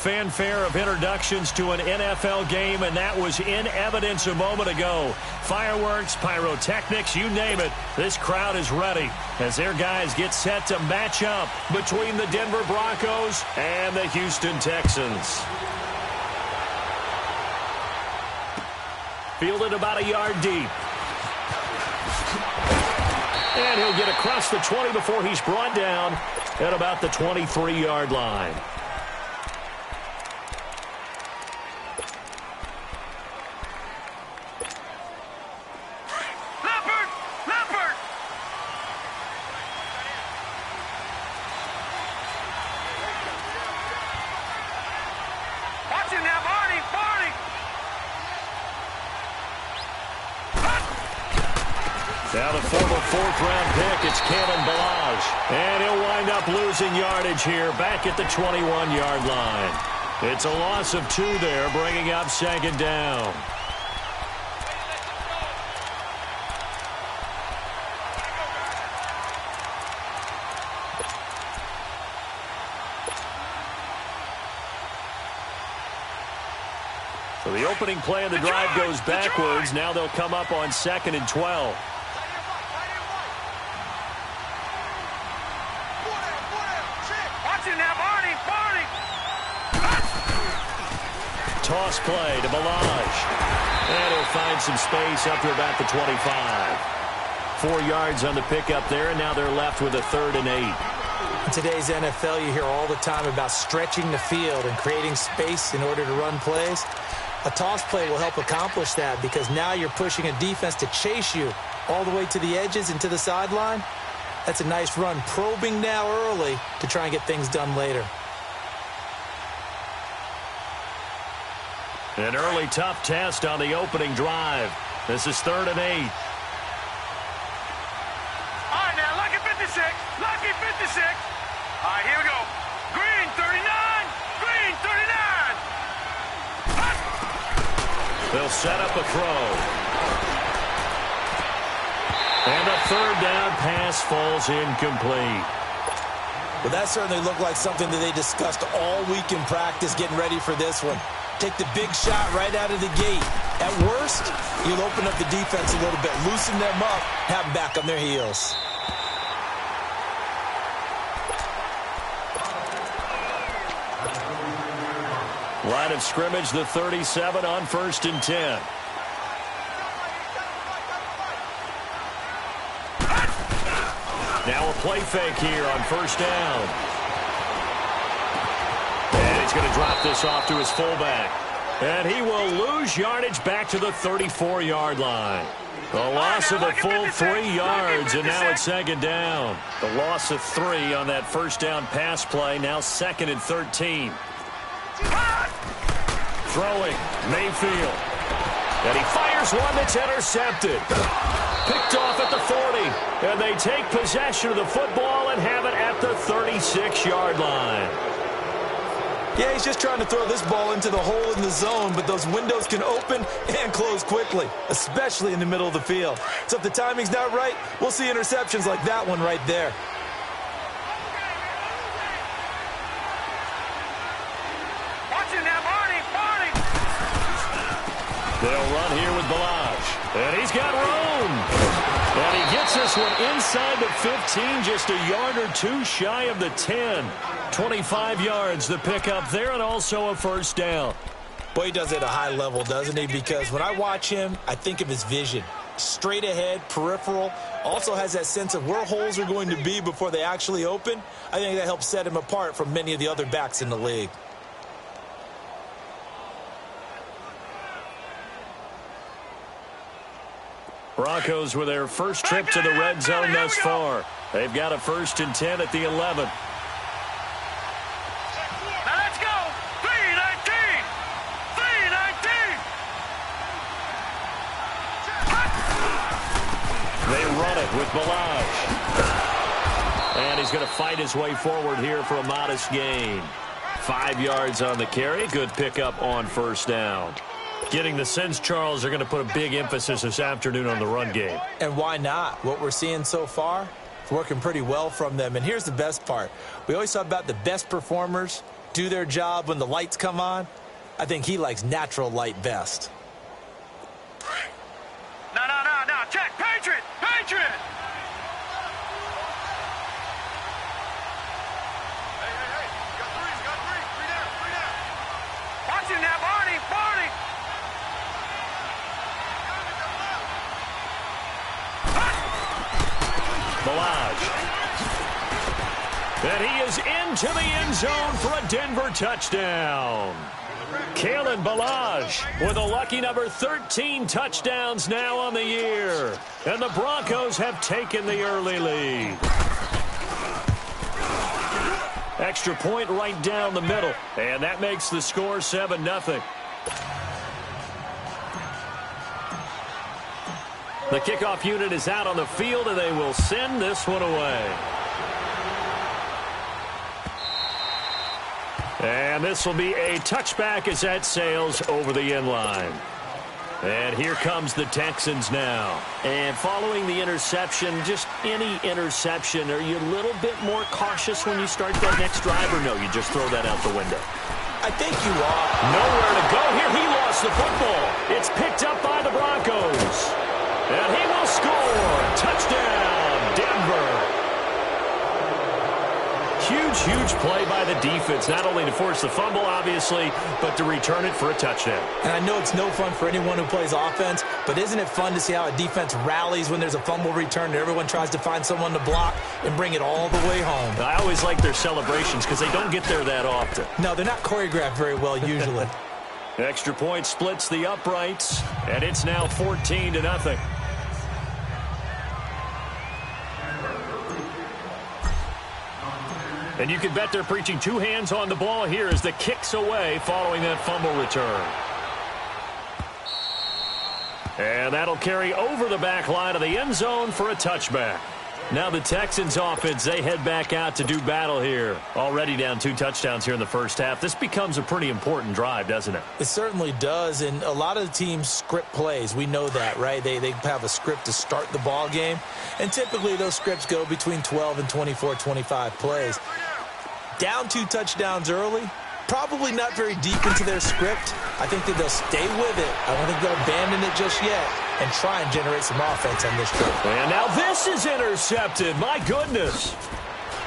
fanfare of introductions to an NFL game, and that was in evidence a moment ago. Fireworks, pyrotechnics, you name it. This crowd is ready as their guys get set to match up between the Denver Broncos and the Houston Texans. Fielded about a yard deep. And he'll get across the 20 before he's brought down at about the 23-yard line. Now the former fourth-round pick, it's Kalen Ballage. And he'll wind up losing yardage here back at the 21-yard line. It's a loss of 2 there, bringing up second down. So the opening play of the drive goes backwards. Now they'll come up on 2nd and 12. Toss play to Ballage. And he'll find some space up to about the 25. 4 yards on the pickup there, and now they're left with a 3rd and 8. In today's NFL, you hear all the time about stretching the field and creating space in order to run plays. A toss play will help accomplish that because now you're pushing a defense to chase you all the way to the edges and to the sideline. That's a nice run, probing now early to try and get things done later. An early tough test on the opening drive. This is 3rd and 8. All right, now, lucky 56. Lucky 56. All right, here we go. Green, 39. Green, 39. They'll set up a throw. And a 3rd down pass falls incomplete. Well, that certainly looked like something that they discussed all week in practice getting ready for this one. Take the big shot right out of the gate. At worst, you'll open up the defense a little bit, loosen them up, have them back on their heels. Line of scrimmage, the 37 on 1st and 10. Now a play fake here on 1st down. And he's going to drop this off to his fullback. And he will lose yardage back to the 34-yard line. The loss of a full 3 yards, and now it's 2nd down. The loss of 3 on that 1st down pass play, now 2nd and 13. Throwing, Mayfield. And he fires one that's intercepted. Picked off at the 40. And they take possession of the football and have it at the 36-yard line. Yeah, he's just trying to throw this ball into the hole in the zone, but those windows can open and close quickly, especially in the middle of the field. So if the timing's not right, we'll see interceptions like that one right there. They'll run here with Ballage. And he's got room. And he gets this one inside the 15, just a yard or 2 shy of the 10. 25 yards the pickup there, and also a 1st down. Boy, he does it at a high level, doesn't he? Because when I watch him, I think of his vision. Straight ahead, peripheral. Also has that sense of where holes are going to be before they actually open. I think that helps set him apart from many of the other backs in the league. Broncos with their first trip to the red zone thus far. They've got a 1st and 10 at the 11. Now let's go. 3-19. 3-19. They run it with Ballage. And he's going to fight his way forward here for a modest gain. 5 yards on the carry. Good pickup on 1st down. Getting the sense, Charles, they're going to put a big emphasis this afternoon on the run game. And why not? What we're seeing so far, it's working pretty well from them. And here's the best part. We always talk about the best performers do their job when the lights come on. I think he likes natural light best. No. Check. Patriot. Hey. Got three down. Watch him now, Barney. Balaj. And he is into the end zone for a Denver touchdown. Kalen Balaj with a lucky number 13 touchdowns now on the year. And the Broncos have taken the early lead. Extra point right down the middle. And that makes the score 7-0. The kickoff unit is out on the field, and they will send this one away. And this will be a touchback as that sails over the end line. And here comes the Texans now. And following the interception, just any interception, are you a little bit more cautious when you start that next drive, or no, you just throw that out the window? I think you are. Nowhere to go here. He lost the football. It's picked up by the Broncos. And he will score. Touchdown, Denver. Huge play by the defense, not only to force the fumble, obviously, but to return it for a touchdown. And I know it's no fun for anyone who plays offense, but isn't it fun to see how a defense rallies when there's a fumble return and everyone tries to find someone to block and bring it all the way home? I always like their celebrations because they don't get there that often. No, they're not choreographed very well usually. Extra point splits the uprights, and it's now 14-0. And you can bet they're preaching two hands on the ball here as the kick's away following that fumble return. And that'll carry over the back line of the end zone for a touchback. Now the Texans offense, they head back out to do battle here. Already down 2 touchdowns here in the first half. This becomes a pretty important drive, doesn't it? It certainly does, and a lot of the teams script plays. We know that, right? They have a script to start the ball game, and typically those scripts go between 12 and 24, 25 plays. Down 2 touchdowns early, probably not very deep into their script. I think that they'll stay with it. I don't think they'll abandon it just yet and try and generate some offense on this trip. And now this is intercepted. My goodness.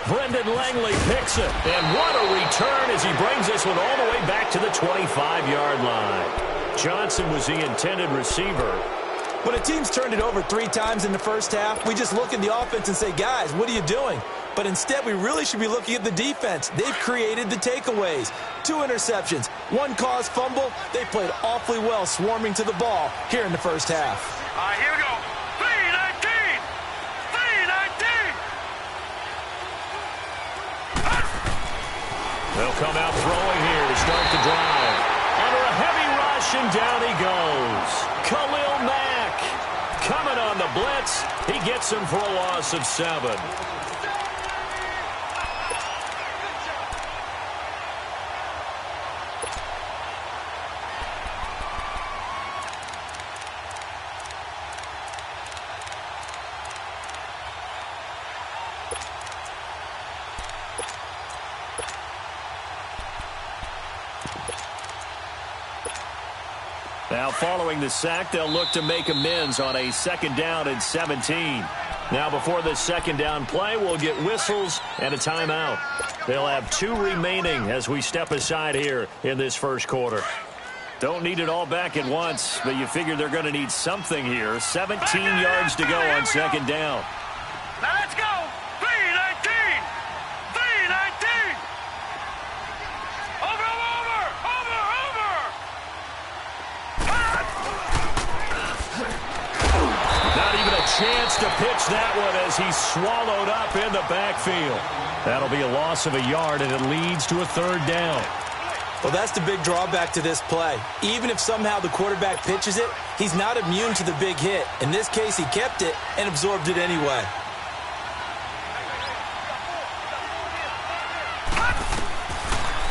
Brendan Langley picks it. And what a return as he brings this one all the way back to the 25-yard line. Johnson was the intended receiver. When a team's turned it over 3 times in the first half, we just look at the offense and say, guys, what are you doing? But instead, we really should be looking at the defense. They've created the takeaways. 2 interceptions, 1 caused fumble. They played awfully well swarming to the ball here in the first half. All right, here we go. 3-19. They'll come out throwing here to start the drive. Under a heavy rush, and down he goes. Khalil Mack coming on the blitz. He gets him for a loss of 7. Now following the sack, they'll look to make amends on a 2nd down and 17. Now before the 2nd down play, we'll get whistles and a timeout. They'll have 2 remaining as we step aside here in this first quarter. Don't need it all back at once, but you figure they're going to need something here. 17 yards to go on 2nd down. Now let's go. 3-19. Over. Not even a chance to pitch that one as he's swallowed up in the backfield. That'll be a loss of a yard, and it leads to a 3rd down. Well, that's the big drawback to this play. Even if somehow the quarterback pitches it, he's not immune to the big hit. In this case, he kept it and absorbed it anyway.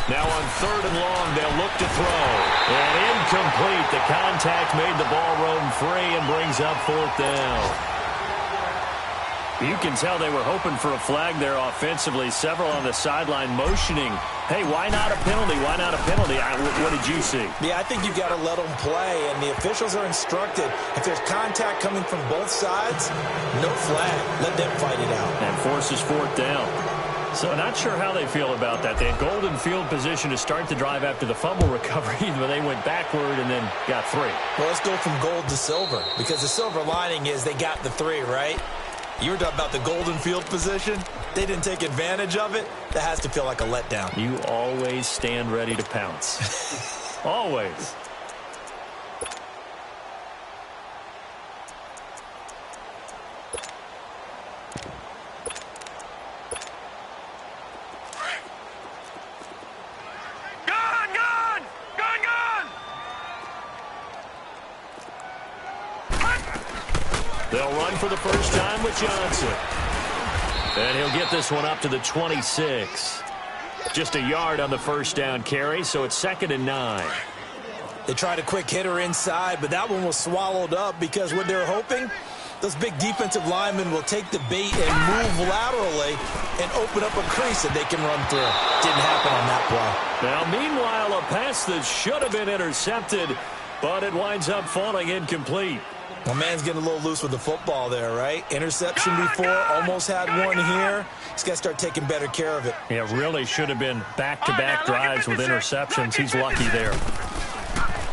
Now on 3rd and long, they'll look to throw. And incomplete. The contact made the ball roam free and brings up 4th down. You can tell they were hoping for a flag there offensively. Several on the sideline motioning, hey, why not a penalty? Why not a penalty? What did you see? Yeah, I think you've got to let them play, and the officials are instructed. If there's contact coming from both sides, no flag. Let them fight it out. And forces fourth down. So not sure how they feel about that. They had golden field position to start the drive after the fumble recovery, but they went backward and then got 3. Well, let's go from gold to silver, because the silver lining is they got the 3, right? You were talking about the golden field position. They didn't take advantage of it. That has to feel like a letdown. You always stand ready to pounce. Always. They'll run for the first time with Johnson. And he'll get this one up to the 26. Just a yard on the first down carry, so it's 2nd and 9. They tried a quick hitter inside, but that one was swallowed up because what they're hoping, those big defensive linemen will take the bait and move laterally and open up a crease that they can run through. Didn't happen on that play. Now, meanwhile, a pass that should have been intercepted, but it winds up falling incomplete. My man's getting a little loose with the football there, right? Interception before, almost had one here. He's got to start taking better care of it. Yeah, really should have been back-to-back drives with interceptions. He's lucky there.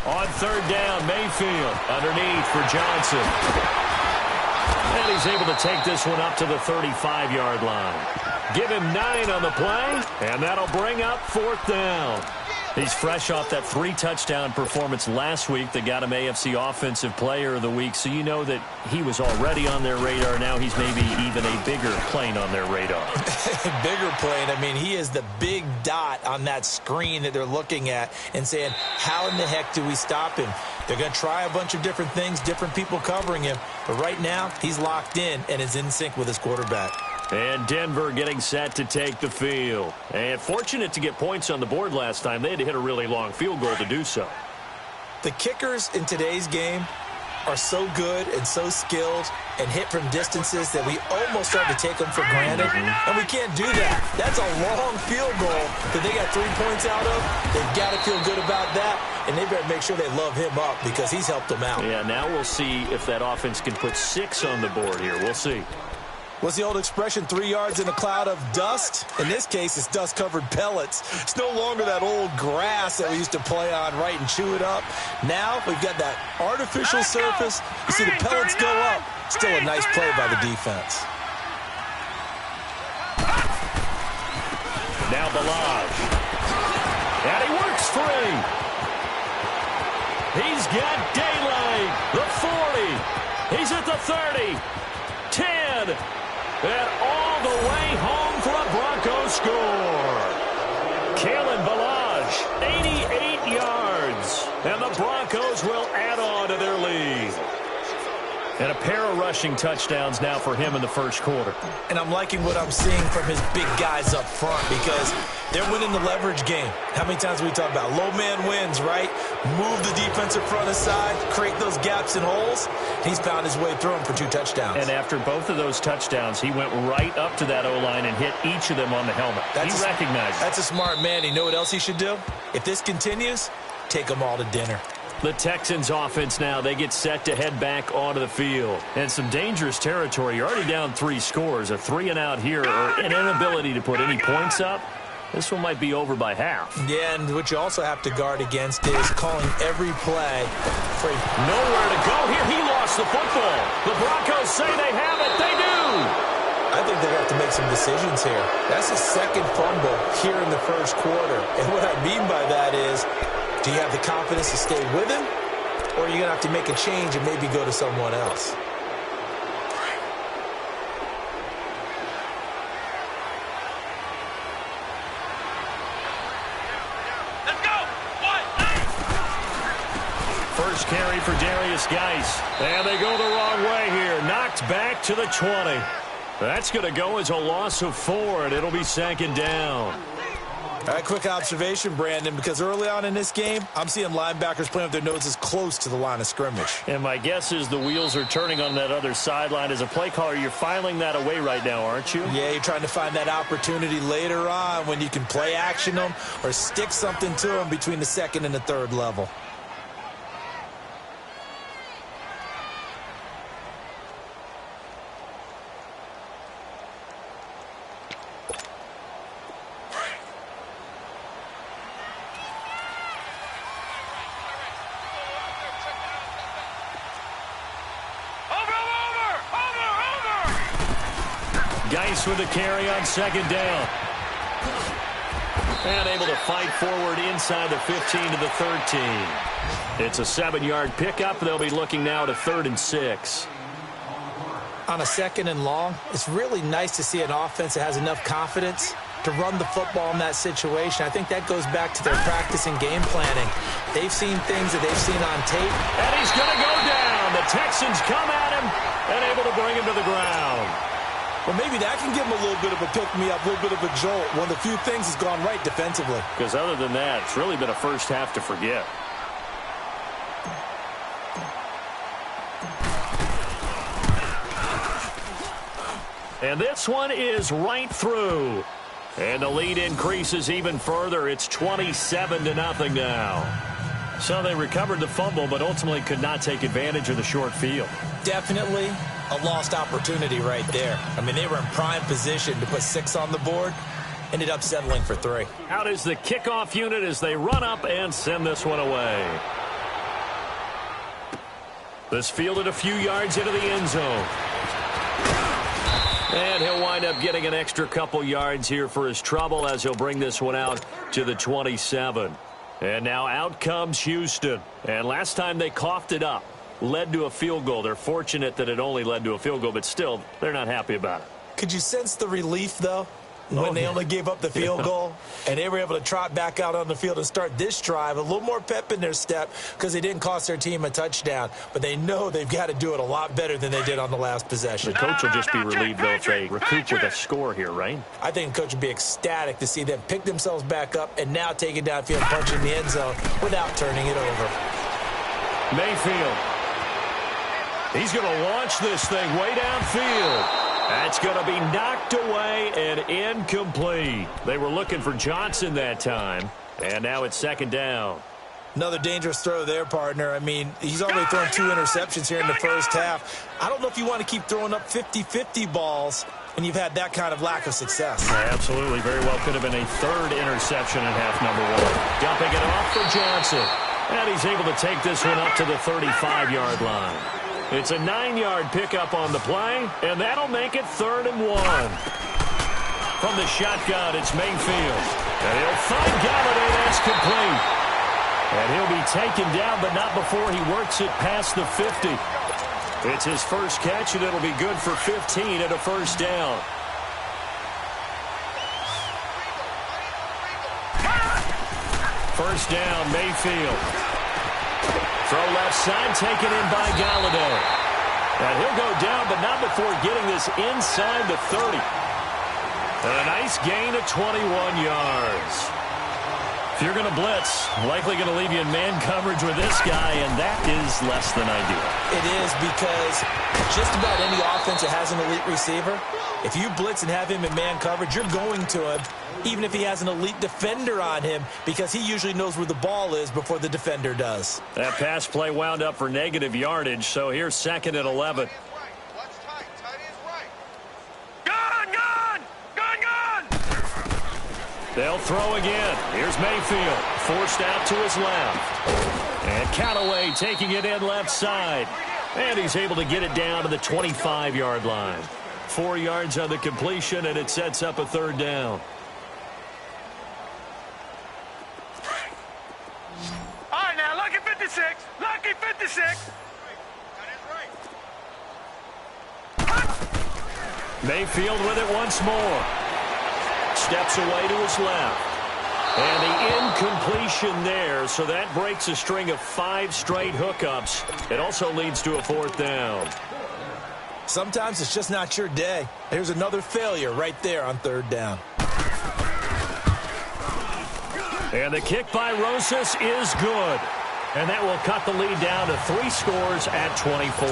On 3rd down, Mayfield underneath for Johnson. And he's able to take this one up to the 35-yard line. Give him 9 on the play, and that'll bring up 4th down. He's fresh off that 3-touchdown performance last week that got him AFC Offensive Player of the Week, so you know that he was already on their radar. Now he's maybe even a bigger plane on their radar. Bigger plane. I mean, he is the big dot on that screen that they're looking at and saying, how in the heck do we stop him? They're going to try a bunch of different things, different people covering him, but right now he's locked in and is in sync with his quarterback. And Denver getting set to take the field. And fortunate to get points on the board last time. They had to hit a really long field goal to do so. The kickers in today's game are so good and so skilled and hit from distances that we almost start to take them for granted. And we can't do that. That's a long field goal that they got 3 points out of. They've got to feel good about that. And they better make sure they love him up because he's helped them out. Yeah, now we'll see if that offense can put 6 on the board here. We'll see. What's the old expression, 3 yards in a cloud of dust? In this case, it's dust-covered pellets. It's no longer that old grass that we used to play on, right, and chew it up. Now we've got that artificial surface. You see the pellets go up. Still a nice play by the defense. Now Balaj. And he works 3. He's got daylight. The 40. He's at the 30. 10. And all the way home for a Broncos score. Kalen Balaj, 88 yards. And the Broncos will add on to their lead. And a pair of rushing touchdowns now for him in the first quarter. And I'm liking what I'm seeing from his big guys up front because they're winning the leverage game. How many times do we talk about low man wins, right? Move the defensive front aside, create those gaps and holes. He's found his way through them for 2 touchdowns. And after both of those touchdowns, he went right up to that O-line and hit each of them on the helmet. He recognized it. That's a smart man. You know what else he should do? If this continues, take them all to dinner. The Texans offense now, they get set to head back onto the field. And some dangerous territory. You're already down 3 scores. A 3-and-out here or an inability to put any points up. This one might be over by half. Yeah, and what you also have to guard against is calling every play. Nowhere to go here. He lost the football. The Broncos say they have it. They do. I think they have to make some decisions here. That's his 2nd fumble here in the first quarter. And what I mean by that is, do you have the confidence to stay with him? Or are you going to have to make a change and maybe go to someone else? Let's go! First carry for Darius Geis. And they go the wrong way here. Knocked back to the 20. That's going to go as a loss of 4, and it'll be 2nd down. All right, quick observation, Brandon, because early on in this game, I'm seeing linebackers playing with their noses close to the line of scrimmage. And my guess is the wheels are turning on that other sideline. As a play caller, you're filing that away right now, aren't you? Yeah, you're trying to find that opportunity later on when you can play action them or stick something to them between the second and the third level. Geis with the carry on second down. And able to fight forward inside the 15 to the 13. It's a 7-yard pickup. They'll be looking now to 3rd and 6. On a 2nd and long, it's really nice to see an offense that has enough confidence to run the football in that situation. I think that goes back to their practice and game planning. They've seen things that they've seen on tape. And he's going to go down. The Texans come at him and able to bring him to the ground. Well, maybe that can give him a little bit of a pick-me-up, a little bit of a jolt. One of the few things has gone right defensively. Because other than that, it's really been a first half to forget. And this one is right through. And the lead increases even further. It's 27-0 now. So they recovered the fumble, but ultimately could not take advantage of the short field. Definitely a lost opportunity right there. I mean, they were in prime position to put 6 on the board. Ended up settling for 3. Out is the kickoff unit as they run up and send this one away. This fielded a few yards into the end zone. And he'll wind up getting an extra couple yards here for his trouble as he'll bring this one out to the 27. And now out comes Houston. And last time they coughed it up, led to a field goal. They're fortunate that it only led to a field goal, but still, they're not happy about it. Could you sense the relief, though, when they only gave up the field goal and they were able to trot back out on the field and start this drive? A little more pep in their step because they didn't cost their team a touchdown, but they know they've got to do it a lot better than they did on the last possession. The coach will just be relieved, though, if they recoup with a score here, right? I think the coach would be ecstatic to see them pick themselves back up and now take it downfield, punching the end zone without turning it over. Mayfield. He's going to launch this thing way downfield. That's going to be knocked away and incomplete. They were looking for Johnson that time, and now it's 2nd down. Another dangerous throw there, partner. I mean, he's already thrown 2 interceptions here in the first half. I don't know if you want to keep throwing up 50-50 balls when you've had that kind of lack of success. Absolutely. Very well could have been a 3rd interception in half number 1. Dumping it off for Johnson. And he's able to take this one up to the 35-yard line. It's a 9-yard pickup on the play, and that'll make it 3rd and 1. From the shotgun, it's Mayfield. And he'll find Galladay. That's complete. And he'll be taken down, but not before he works it past the 50. It's his first catch, and it'll be good for 15 and a first down. First down, Mayfield. Throw left side, taken in by Galladay. And he'll go down, but not before getting this inside the 30. And a nice gain of 21 yards. If you're going to blitz, likely going to leave you in man coverage with this guy, and that is less than ideal. It is, because just about any offense that has an elite receiver, if you blitz and have him in man coverage, you're going to him, even if he has an elite defender on him, because he usually knows where the ball is before the defender does. That pass play wound up for negative yardage, so here's 2nd and 11. They'll throw again. Here's Mayfield, forced out to his left. And Callaway taking it in left side. And he's able to get it down to the 25-yard line. 4 yards on the completion, and it sets up a 3rd down. All right, now, lucky 56. Lucky 56. Mayfield with it once more. Steps away to his left. And the incompletion there, so that breaks a string of 5 straight hookups. It also leads to a 4th down. Sometimes it's just not your day. Here's another failure right there on 3rd down. And the kick by Rosas is good. And that will cut the lead down to 3 scores at 24.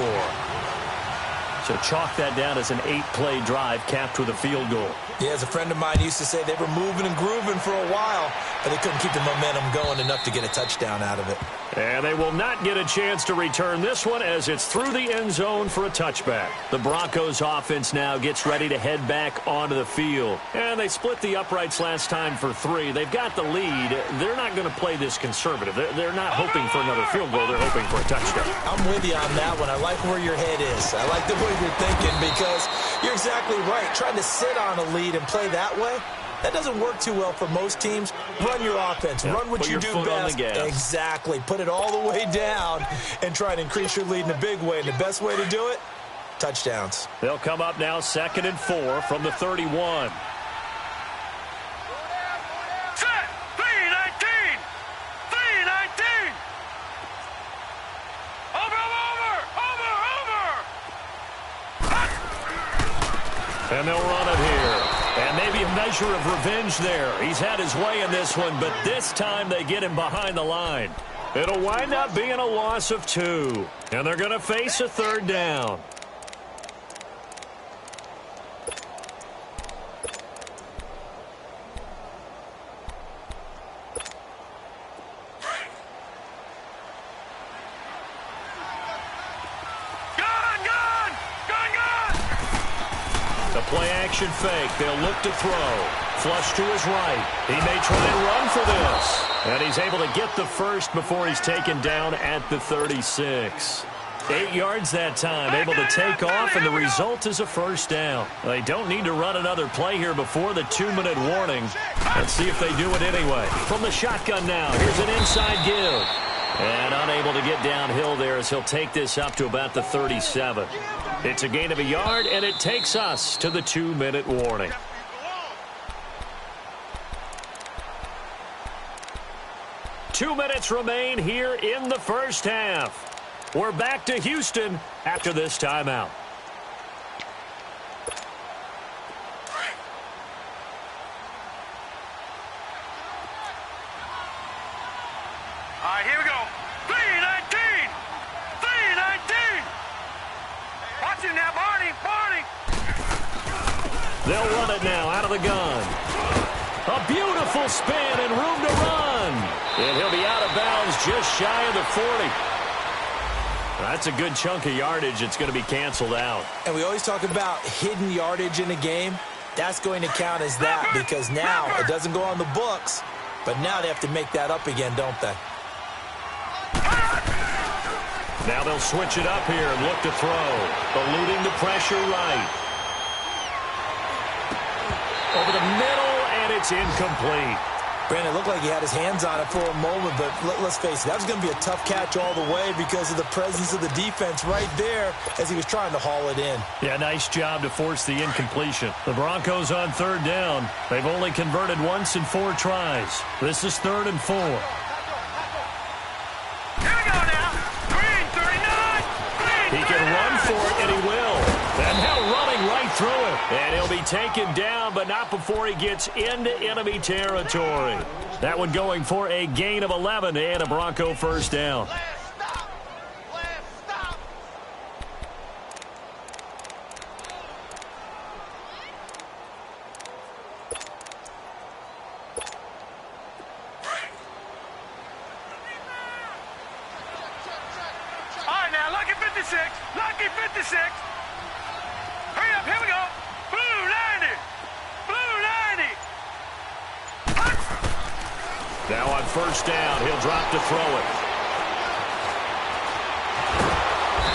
So chalk that down as an 8-play drive capped with a field goal. Yeah, as a friend of mine used to say, they were moving and grooving for a while, but they couldn't keep the momentum going enough to get a touchdown out of it. And they will not get a chance to return this one as it's through the end zone for a touchback. The Broncos offense now gets ready to head back onto the field. And they split the uprights last time for 3. They've got the lead. They're not going to play this conservative. They're not hoping for another field goal. They're hoping for a touchdown. I'm with you on that one. I like where your head is. I like the way you're thinking because you're exactly right. Trying to sit on a lead and play that way, that doesn't work too well for most teams. Run your offense. Run what you do best. Exactly. Put it all the way down and try to increase your lead in a big way. And the best way to do it, touchdowns. They'll come up now 2nd and 4 from the 31. Set. 3-19. 3-19. Over. And they'll run it here. And maybe a measure of revenge there. He's had his way in this one, but this time they get him behind the line. It'll wind up being a loss of 2. And they're going to face a 3rd down. Play-action fake. They'll look to throw. Flush to his right. He may try and run for this. And he's able to get the first before he's taken down at the 36. 8 yards that time, able to take off, and the result is a first down. They don't need to run another play here before the 2-minute warning. Let's see if they do it anyway. From the shotgun now, here's an inside give. And unable to get downhill there as he'll take this up to about the 37. It's a gain of a yard, and it takes us to the 2-minute warning. Two minutes remain here in the first half. We're back to Houston after this timeout. All right, here we go. 3-19. 3-19. Watch him now, Barney. They'll run it now out of the gun. A beautiful spin and room to run. And he'll be out of bounds just shy of the 40. That's a good chunk of yardage. It's going to be canceled out. And we always talk about hidden yardage in a game. That's going to count as that because now it doesn't go on the books, but now they have to make that up again, don't they? Now they'll switch it up here and look to throw. Eluding the pressure right. Over the middle, and it's incomplete. Brandon, it looked like he had his hands on it for a moment, but let's face it, that was going to be a tough catch all the way because of the presence of the defense right there as he was trying to haul it in. Yeah, nice job to force the incompletion. The Broncos on 3rd down. They've only converted once in 4 tries. This is 3rd and 4. He can run for it, and he will. And now running right through it. And he'll be taken down, but not before he gets into enemy territory. That one going for a gain of 11 and a Bronco first down. Lucky 56. Hurry up, here we go. Blue 90. Blue 90. Now on 1st down, he'll drop to throw it.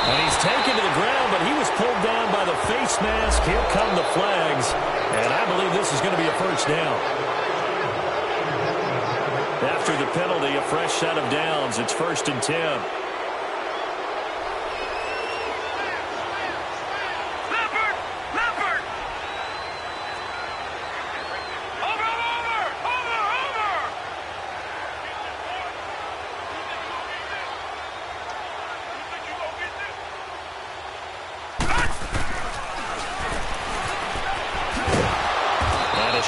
And he's taken to the ground, but he was pulled down by the face mask. Here come the flags. And I believe this is going to be a first down. After the penalty, a fresh set of downs. It's 1st and 10.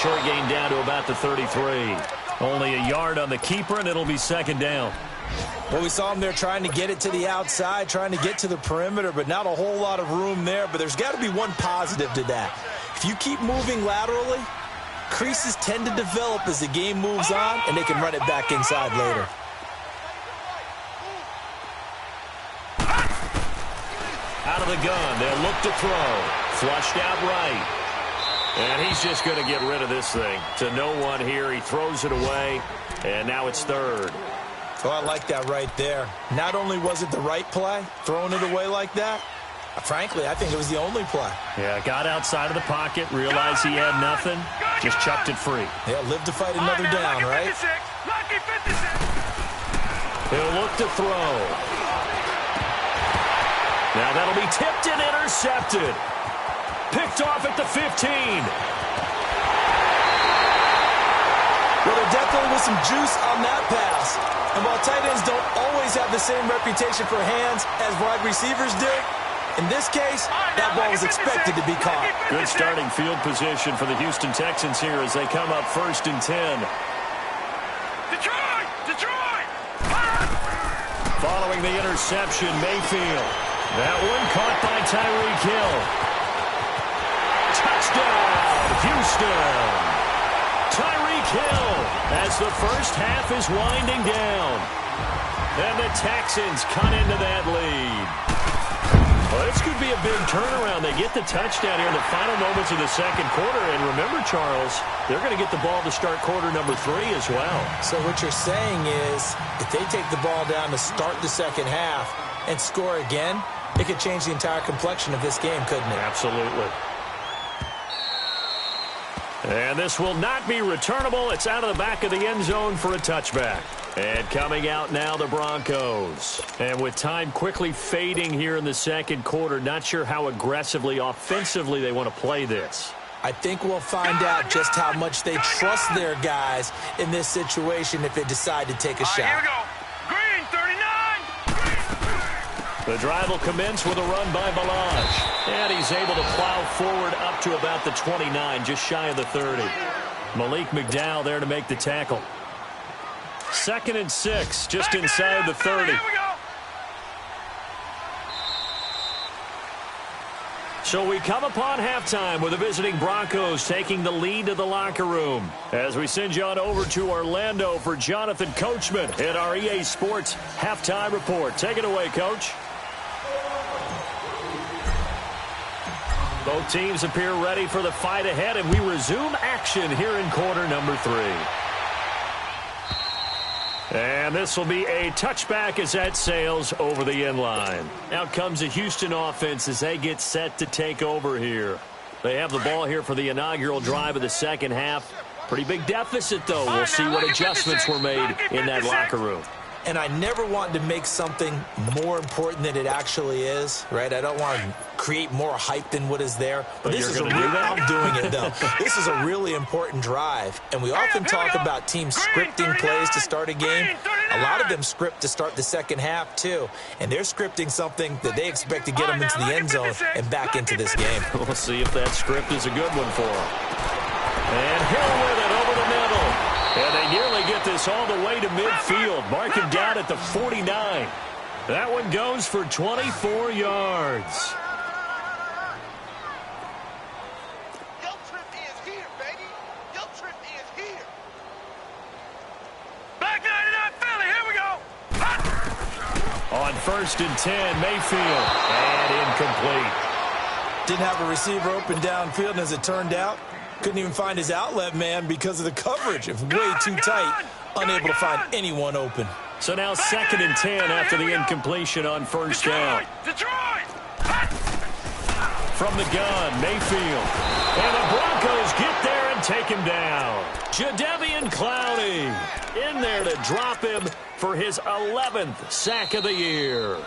Short gain down to about the 33. Only a yard on the keeper, and it'll be second down. Well, we saw him there trying to get it to the outside, trying to get to the perimeter, but not a whole lot of room there. But there's got to be one positive to that. If you keep moving laterally, creases tend to develop as the game moves on, and they can run it back inside later. Out of the gun, they'll look to throw. Flushed out right. And he's just going to get rid of this thing. To no one here, he throws it away, and now it's third. Oh, I like that right there. Not only was it the right play, throwing it away like that, frankly, I think it was the only play. Yeah, got outside of the pocket, realized he had nothing, just chucked it free. Yeah, live to fight another down, right? He'll look to throw. Now that'll be tipped and intercepted. Picked off at the 15. Well, there definitely was some juice on that pass. And while tight ends don't always have the same reputation for hands as wide receivers do, in this case, that ball was expected to be caught. Good starting field position for the Houston Texans here as they come up 1st and 10. Detroit! Following the interception, Mayfield. That one caught by Tyreek Hill. Touchdown, Houston. Tyreek Hill as the first half is winding down. And the Texans cut into that lead. Well, this could be a big turnaround. They get the touchdown here in the final moments of the second quarter. And remember, Charles, they're going to get the ball to start quarter number 3 as well. So what you're saying is if they take the ball down to start the second half and score again, it could change the entire complexion of this game, couldn't it? Absolutely. And this will not be returnable. It's out of the back of the end zone for a touchback. And coming out now, the Broncos. And with time quickly fading here in the second quarter, not sure how aggressively, offensively they want to play this. I think we'll find out just how much they trust their guys in this situation if they decide to take a shot. Here we go. Green, 39. The drive will commence with a run by Balaj. And he's able to plow forward up to about the 29, just shy of the 30. Malik McDowell there to make the tackle. 2nd and 6, just inside the 30. Here we go. So we come upon halftime with the visiting Broncos taking the lead to the locker room. As we send you on over to Orlando for Jonathan Coachman in our EA Sports Halftime Report. Take it away, Coach. Both teams appear ready for the fight ahead, and we resume action here in quarter number 3. And this will be a touchback as that sails over the end line. Out comes the Houston offense as they get set to take over here. They have the ball here for the inaugural drive of the second half. Pretty big deficit, though. We'll see what adjustments were made in that locker room. And I never want to make something more important than it actually is, right? I don't want to create more hype than what is there. But this is a real, I'm doing it, though. This is a really important drive. And we often talk about teams scripting plays to start a game. A lot of them script to start the second half, too. And they're scripting something that they expect to get them into the end zone and back into this game. We'll see if that script is a good one for them. And Hill with it over the middle. And they nearly get this all the way to midfield. Mark him down at the 49. That one goes for 24 yards. Your trip is here, baby. Your trip is here. Back 99 Philly, here we go. On 1st and 10, Mayfield. And incomplete. Didn't have a receiver open downfield, and as it turned out, couldn't even find his outlet man because of the coverage. It was way too tight, unable to find anyone open. So now 2nd and 10 after the incompletion on 1st down. Detroit! From the gun, Mayfield. And the Broncos get there and take him down. Jadeveon Clowney in there to drop him for his 11th sack of the year.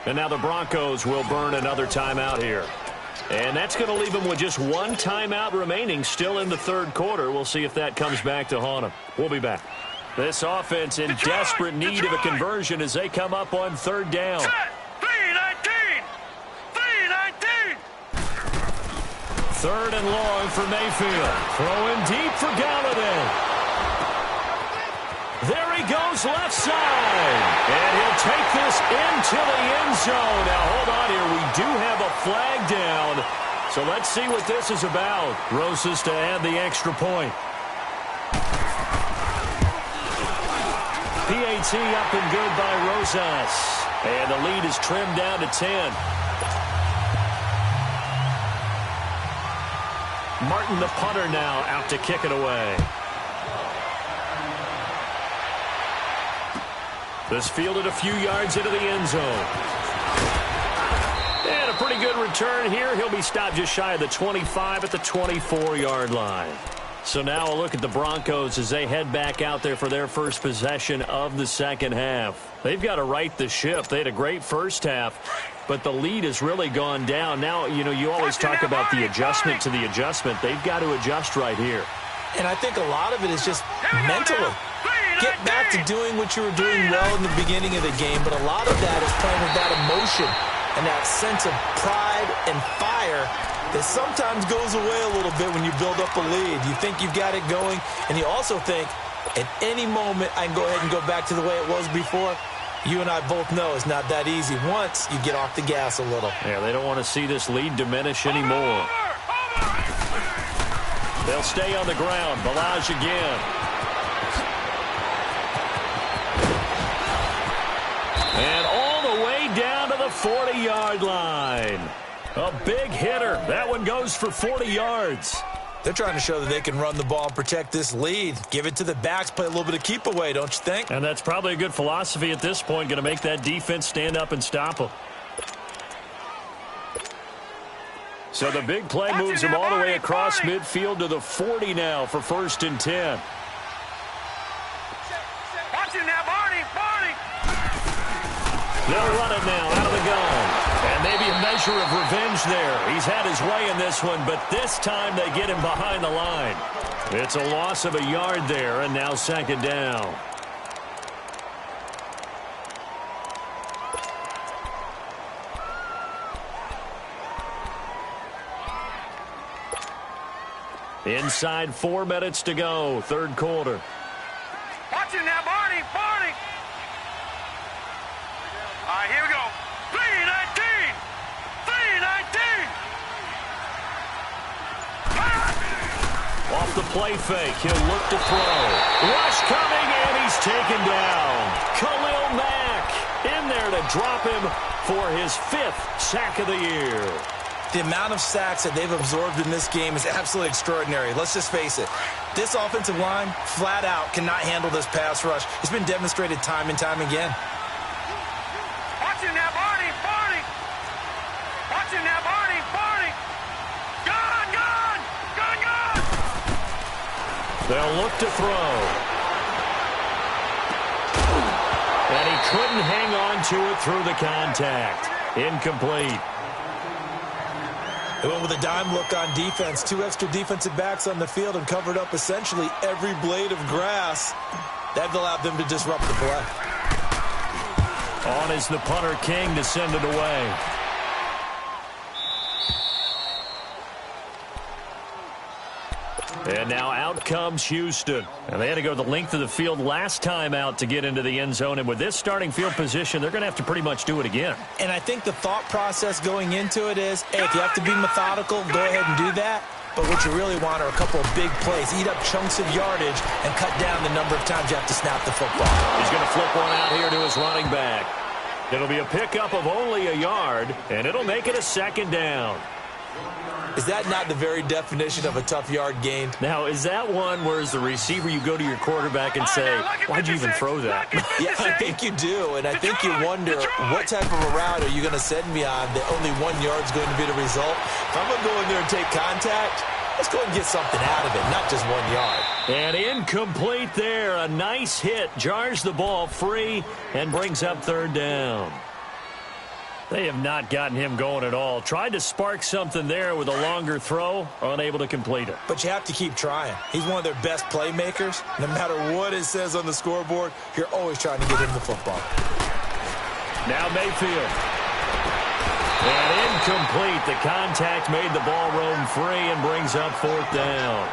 And now the Broncos will burn another timeout here. And that's going to leave them with just one timeout remaining still in the third quarter. We'll see if that comes back to haunt them. We'll be back. This offense in desperate need of a conversion as they come up on 3rd down. 3-19! 3-19! 3rd and long for Mayfield. Throwing deep for Galladay. There he goes left side. And he'll take this into the end zone. Now, hold on here. We do have a flag down. So let's see what this is about. Rosas to add the extra point. PAT up and good by Rosas. And the lead is trimmed down to 10. Martin, the punter, now out to kick it away. This fielded a few yards into the end zone. And a pretty good return here. He'll be stopped just shy of the 25 at the 24-yard line. So now a look at the Broncos as they head back out there for their first possession of the second half. They've got to right the ship. They had a great first half, but the lead has really gone down. Now, you always talk about the adjustment to the adjustment. They've got to adjust right here. And I think a lot of it is just mentally. Get back to doing what you were doing well in the beginning of the game, but a lot of that is playing with that emotion and that sense of pride and fire that sometimes goes away a little bit when you build up a lead. You think you've got it going, and you also think at any moment I can go ahead and go back to the way it was before. You and I both know it's not that easy once you get off the gas a little. Yeah, they don't want to see this lead diminish anymore. They'll stay on the ground. Balaj again. And all the way down to the 40-yard line. A big hitter. That one goes for 40 yards. They're trying to show that they can run the ball and protect this lead. Give it to the backs, play a little bit of keep away, don't you think? And that's probably a good philosophy at this point. Going to make that defense stand up and stop them. So the big play moves them all the way across midfield to the 40 now for 1st and 10. Watch him now, Barney. They'll run it now out of the gun. And maybe a measure of revenge there. He's had his way in this one, but this time they get him behind the line. It's a loss of a yard there, and now 2nd down. Inside 4 minutes to go, 3rd quarter. Watch him now, Barney. All right, here we go. 3-19. Off the play fake, he'll look to throw. Rush coming, and he's taken down. Khalil Mack in there to drop him for his 5th sack of the year. The amount of sacks that they've absorbed in this game is absolutely extraordinary. Let's just face it. This offensive line, flat out, cannot handle this pass rush. It's been demonstrated time and time again. Watch him now, Barney. Watch him now, Barney. Gun. They'll look to throw. And he couldn't hang on to it through the contact. Incomplete. They went with a dime look on defense. 2 extra defensive backs on the field and covered up essentially every blade of grass. That allowed them to disrupt the play. On is the punter King to send it away. And now out comes Houston. And they had to go the length of the field last time out to get into the end zone. And with this starting field position, they're going to have to pretty much do it again. And I think the thought process going into it is, hey, if you have to be methodical, go ahead and do that. But what you really want are a couple of big plays. Eat up chunks of yardage and cut down the number of times you have to snap the football. He's going to flip one out here to his running back. It'll be a pickup of only a yard, and it'll make it a 2nd down. Is that not the very definition of a tough yard gain? Now, is that one where as the receiver you go to your quarterback and say, why'd you even throw that? Yeah, I think you do, and I think you wonder what type of a route are you going to send me on that only 1 yard's going to be the result? If I'm going to go in there and take contact, let's go and get something out of it, not just 1 yard. And incomplete there. A nice hit. Jars the ball free and brings up 3rd down. They have not gotten him going at all. Tried to spark something there with a longer throw, unable to complete it. But you have to keep trying. He's one of their best playmakers. No matter what it says on the scoreboard, you're always trying to get him the football. Now Mayfield. And incomplete. The contact made the ball roam free and brings up 4th down.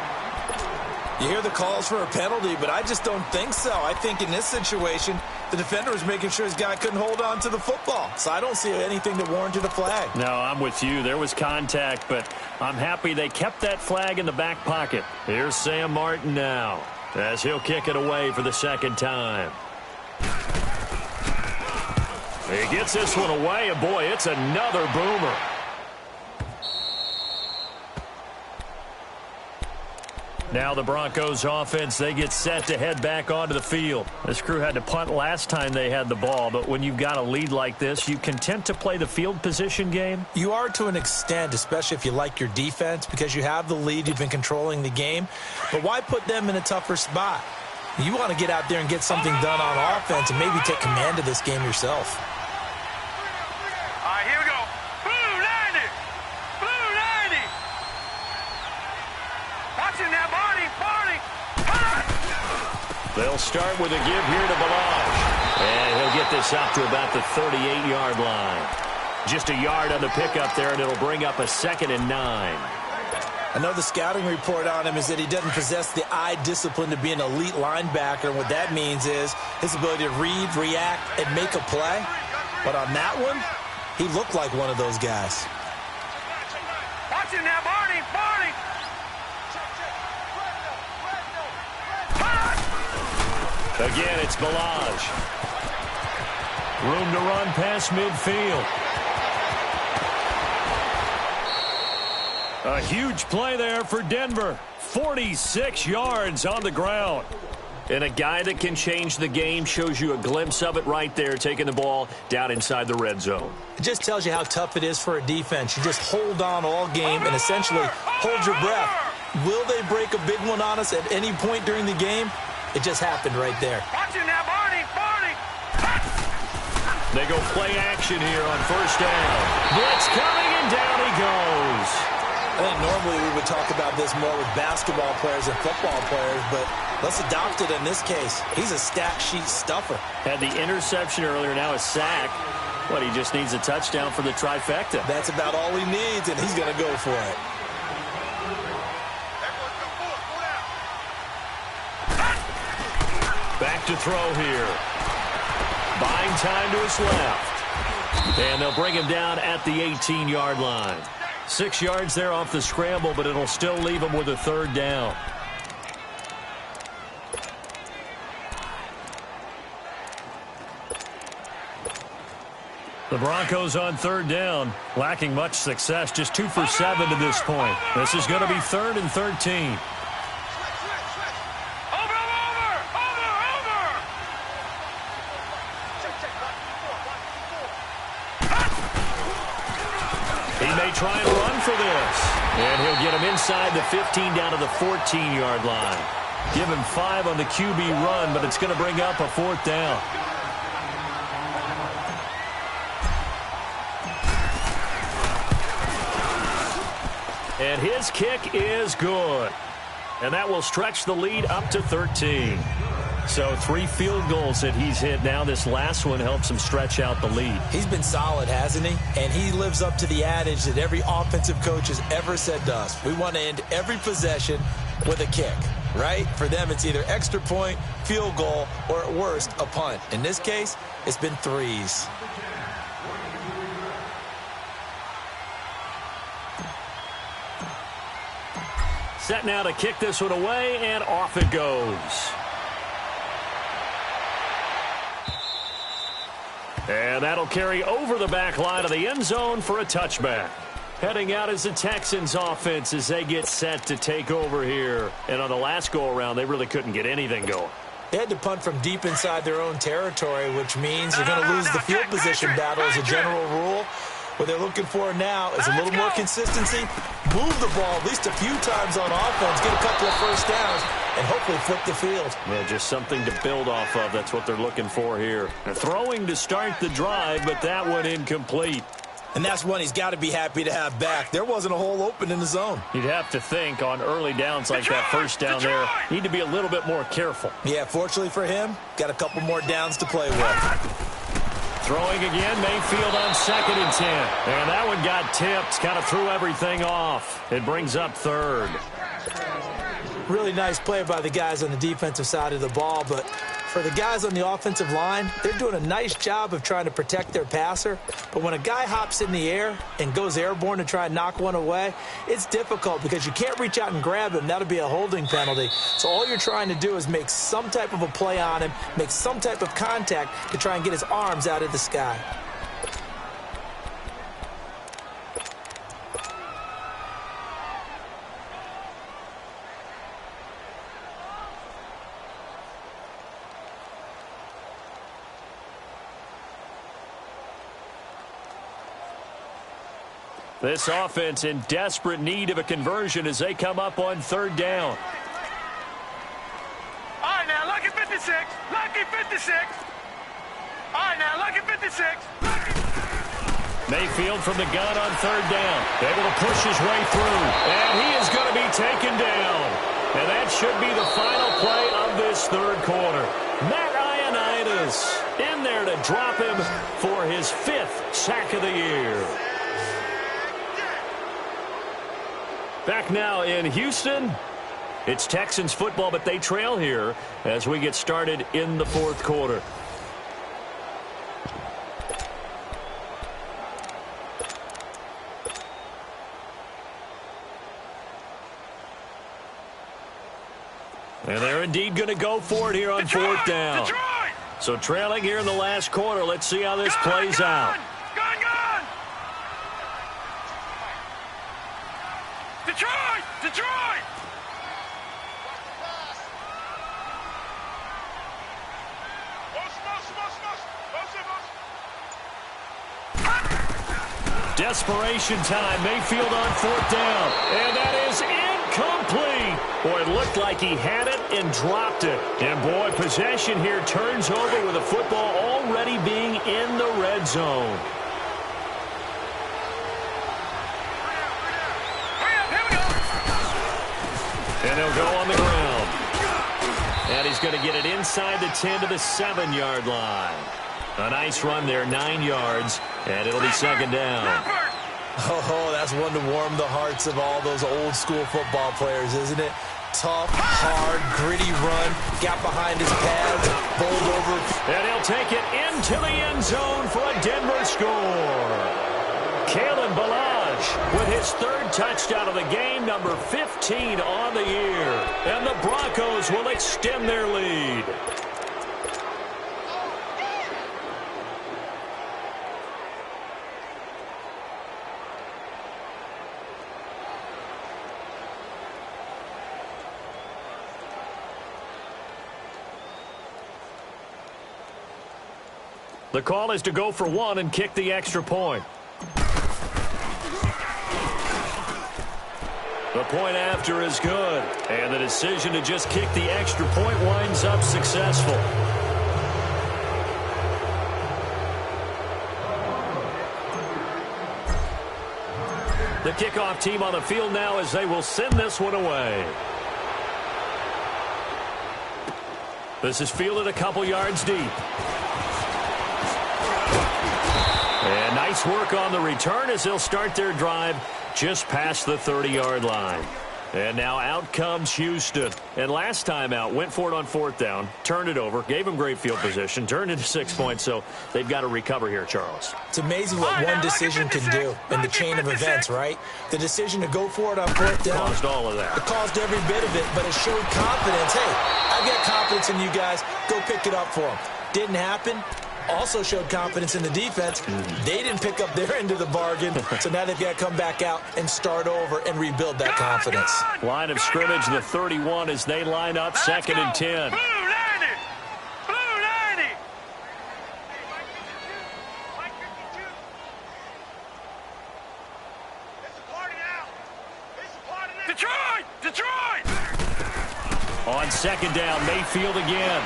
You hear the calls for a penalty, but I just don't think so. I think in this situation, the defender was making sure his guy couldn't hold on to the football. So I don't see anything that warranted a flag. No, I'm with you. There was contact, but I'm happy they kept that flag in the back pocket. Here's Sam Martin now, as he'll kick it away for the second time. He gets this one away, and boy, it's another boomer. Now the Broncos offense, they get set to head back onto the field. This crew had to punt last time they had the ball, but when you've got a lead like this, you content to play the field position game? You are to an extent, especially if you like your defense, because you have the lead, you've been controlling the game. But why put them in a tougher spot? You want to get out there and get something done on offense and maybe take command of this game yourself. All right, here we go. Blue 90. Blue 90. Watching that body. They'll start with a give here to Balaj. And he'll get this up to about the 38-yard line. Just a yard on the pickup there, and it'll bring up a 2nd and 9. I know the scouting report on him is that he doesn't possess the eye discipline to be an elite linebacker. And what that means is his ability to read, react, and make a play. But on that one, he looked like one of those guys. Watching that body. Again, it's Balaj. Room to run past midfield. A huge play there for Denver. 46 yards on the ground. And a guy that can change the game, shows you a glimpse of it right there, taking the ball down inside the red zone. It just tells you how tough it is for a defense. You just hold on all game and essentially hold your breath. Will they break a big one on us at any point during the game? It just happened right there. Watching that body. They go play action here on first down. Blitz coming, and down he goes. I think normally we would talk about this more with basketball players and football players, but let's adopt it in this case. He's a stat sheet stuffer. Had the interception earlier, now a sack. But he just needs a touchdown for the trifecta. That's about all he needs, and he's going to go for it. Back to throw here. Buying time to his left. And they'll bring him down at the 18-yard line. 6 yards there off the scramble, but it'll still leave him with a 3rd down. The Broncos on 3rd down, lacking much success, just 2 for 7 to this point. This is going to be 3rd and 13. Try and run for this. And he'll get him inside the 15 down to the 14-yard line. Give him 5 on the QB run, but it's going to bring up a 4th down. And his kick is good. And that will stretch the lead up to 13. So 3 field goals that he's hit now. This last one helps him stretch out the lead. He's been solid, hasn't he? And he lives up to the adage that every offensive coach has ever said to us. We want to end every possession with a kick, right? For them, it's either extra point, field goal, or at worst, a punt. In this case, it's been 3s. Set now to kick this one away, and off it goes. And that'll carry over the back line of the end zone for a touchback. Heading out is the Texans offense as they get set to take over here. And on the last go-around, they really couldn't get anything going. They had to punt from deep inside their own territory, which means they're going to lose the field position battle as a general rule. What they're looking for now is a little more consistency, move the ball at least a few times on offense, get a couple of first downs, and hopefully flip the field. Well, just something to build off of. That's what they're looking for here. They're throwing to start the drive, but that one incomplete. And that's one he's got to be happy to have back. There wasn't a hole open in the zone. You'd have to think on early downs like that first down there, need to be a little bit more careful. Yeah, fortunately for him, got a couple more downs to play with. Throwing again, Mayfield on 2nd and 10. And that one got tipped, kind of threw everything off. It brings up 3rd. Really nice play by the guys on the defensive side of the ball, but for the guys on the offensive line, they're doing a nice job of trying to protect their passer. But when a guy hops in the air and goes airborne to try and knock one away, it's difficult because you can't reach out and grab him. That'll be a holding penalty. So all you're trying to do is make some type of a play on him, make some type of contact to try and get his arms out of the sky. This offense in desperate need of a conversion as they come up on third down. All right, now, lucky 56. Lucky 56. All right, now, lucky 56. Mayfield from the gun on third down. Able to push his way through. And he is going to be taken down. And that should be the final play of this third quarter. Matt Ioannidis in there to drop him for his 5th sack of the year. Back now in Houston. It's Texans football, but they trail here as we get started in the fourth quarter. And they're indeed going to go for it here on fourth down. So trailing here in the last quarter. Let's see how this plays out. Detroit! Detroit! Desperation time. Mayfield on fourth down. And that is incomplete. Boy, it looked like he had it and dropped it. And, boy, possession here turns over with the football already being in the red zone. And he'll go on the ground. And he's going to get it inside the 10 to the 7-yard line. A nice run there, 9 yards, and it'll be second down. Oh, that's one to warm the hearts of all those old-school football players, isn't it? Tough, hard, gritty run, got behind his pads, bowled over. And he'll take it into the end zone for a Denver score. Kalen Ballage with his 3rd touchdown of the game, number 15 on the year. And the Broncos will extend their lead. The call is to go for one and kick the extra point. The point after is good, and the decision to just kick the extra point winds up successful. The kickoff team on the field now as they will send this one away. This is fielded a couple yards deep. And nice work on the return as they'll start their drive just past the 30-yard line. And now out comes Houston. And last time out, went for it on fourth down, turned it over, gave them great field position, turned it to 6 points, so they've got to recover here, Charles. It's amazing what one decision can do in the chain of events, right? The decision to go for it on fourth down. Caused all of that. It caused every bit of it, but it showed confidence. Hey, I've got confidence in you guys. Go pick it up for them. Didn't happen. Also showed confidence in the defense. They didn't pick up their end of the bargain, so now they've got to come back out and start over and rebuild that confidence. Line of scrimmage, the 31 as they line up, 2nd and 10. Blue 90! Blue 90! Detroit! Detroit! On second down, Mayfield again.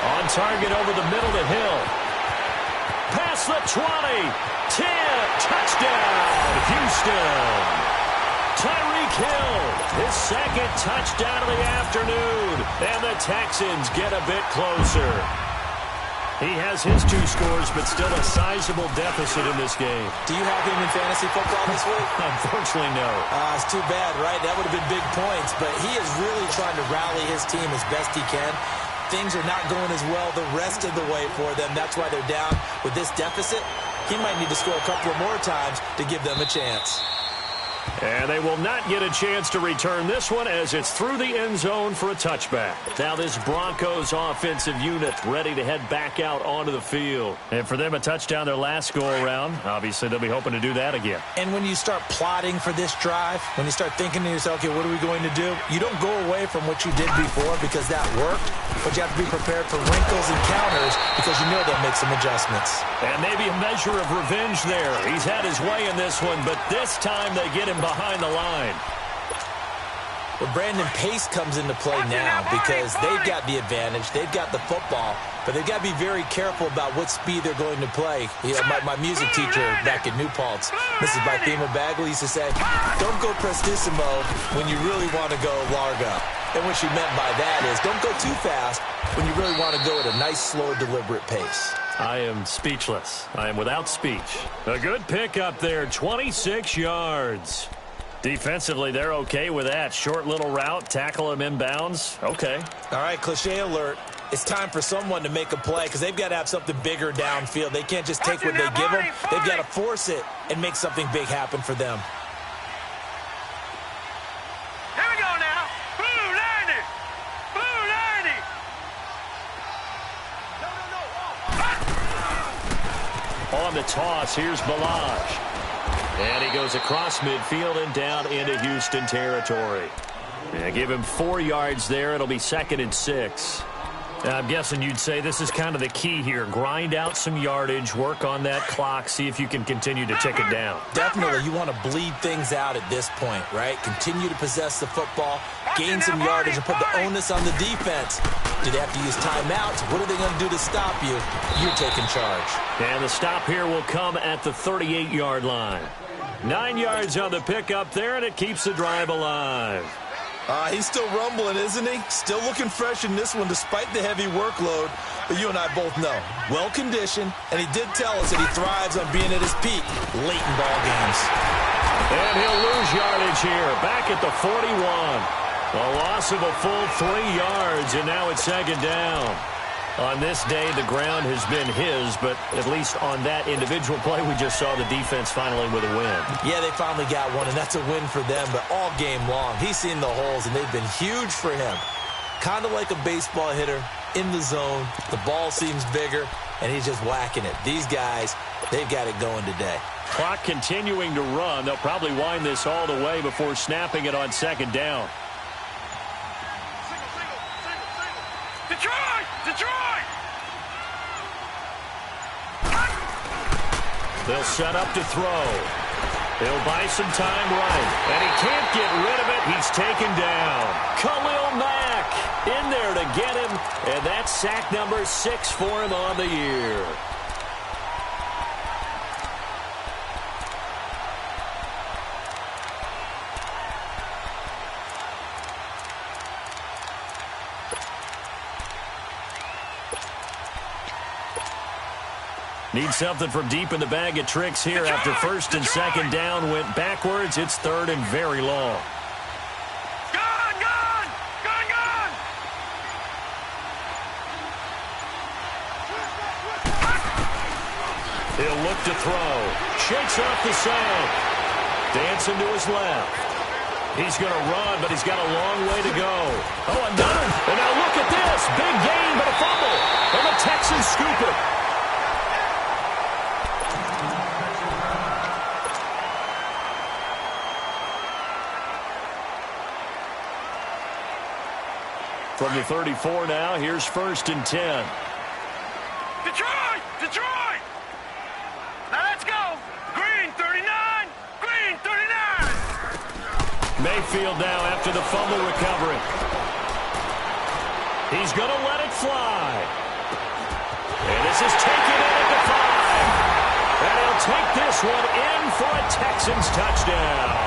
On target over the middle to Hill. Past the 20. 10. Touchdown, Houston. Tyreek Hill, his 2nd touchdown of the afternoon. And the Texans get a bit closer. He has his 2 scores, but still a sizable deficit in this game. Do you have him in fantasy football this week? Unfortunately, no. It's too bad, right? That would have been big points, but he is really trying to rally his team as best he can. Things are not going as well the rest of the way for them. That's why they're down with this deficit. He might need to score a couple of more times to give them a chance. And they will not get a chance to return this one as it's through the end zone for a touchback. Now this Broncos offensive unit ready to head back out onto the field. And for them, a touchdown their last go-around. Obviously, they'll be hoping to do that again. And when you start plotting for this drive, when you start thinking to yourself, okay, what are we going to do? You don't go away from what you did before because that worked, but you have to be prepared for wrinkles and counters because you know they'll make some adjustments. And maybe a measure of revenge there. He's had his way in this one, but this time they get him behind the line. Well, Brandon, pace comes into play now because they've got the advantage. They've got the football, but they've got to be very careful about what speed they're going to play. You know, my music teacher back in New Paltz, Mrs. Bythema Bagley, used to say, don't go prestissimo when you really want to go largo. And what she meant by that is don't go too fast when you really want to go at a nice, slow, deliberate pace. I am speechless. I am without speech. A good pickup there, 26 yards. Defensively, they're okay with that. Short little route, tackle him inbounds. Okay. All right, cliche alert. It's time for someone to make a play because they've got to have something bigger downfield. They can't just take what they give them. They've got to force it and make something big happen for them. Here we go now. Blue 90. Blue 90. On the toss, here's Balaj. And he goes across midfield and down into Houston territory. And give him 4 yards there. It'll be 2nd and 6. Now, I'm guessing you'd say this is kind of the key here. Grind out some yardage, work on that clock, see if you can continue to tick it down. Definitely, you want to bleed things out at this point, right? Continue to possess the football, gain some yardage, and put the onus on the defense. Do they have to use timeouts? What are they going to do to stop you? You're taking charge. And the stop here will come at the 38-yard line. 9 yards on the pickup there, and it keeps the drive alive. He's still rumbling, isn't he? Still looking fresh in this one despite the heavy workload. But you and I both know, well-conditioned, and he did tell us that he thrives on being at his peak late in ball games. And he'll lose yardage here, back at the 41. A loss of a full 3 yards, and now it's 2nd down. On this day, the ground has been his, but at least on that individual play, we just saw the defense finally with a win. Yeah, they finally got one, and that's a win for them, but all game long, he's seen the holes, and they've been huge for him. Kind of like a baseball hitter in the zone. The ball seems bigger, and he's just whacking it. These guys, they've got it going today. Clock continuing to run. They'll probably wind this all the way before snapping it on 2nd down. Detroit! Detroit! They'll set up to throw. He'll buy some time right. And he can't get rid of it. He's taken down. Khalil Mack in there to get him. And that's sack number 6 for him on the year. Need something from deep in the bag of tricks here after 1st and 2nd down went backwards. It's 3rd and very long. Gone! Gone! Gone! Gone! He'll look to throw. Shakes off the sound. Dancing to his left. He's going to run, but he's got a long way to go. Oh, another. And now look at this. Big gain, but a fumble. And the Texans scoop it. From the 34 now, here's 1st and 10. Detroit! Detroit! Now let's go! Green 39! Green 39! Mayfield now after the fumble recovery. He's going to let it fly. And this is taken in at the 5. And he'll take this one in for a Texans touchdown.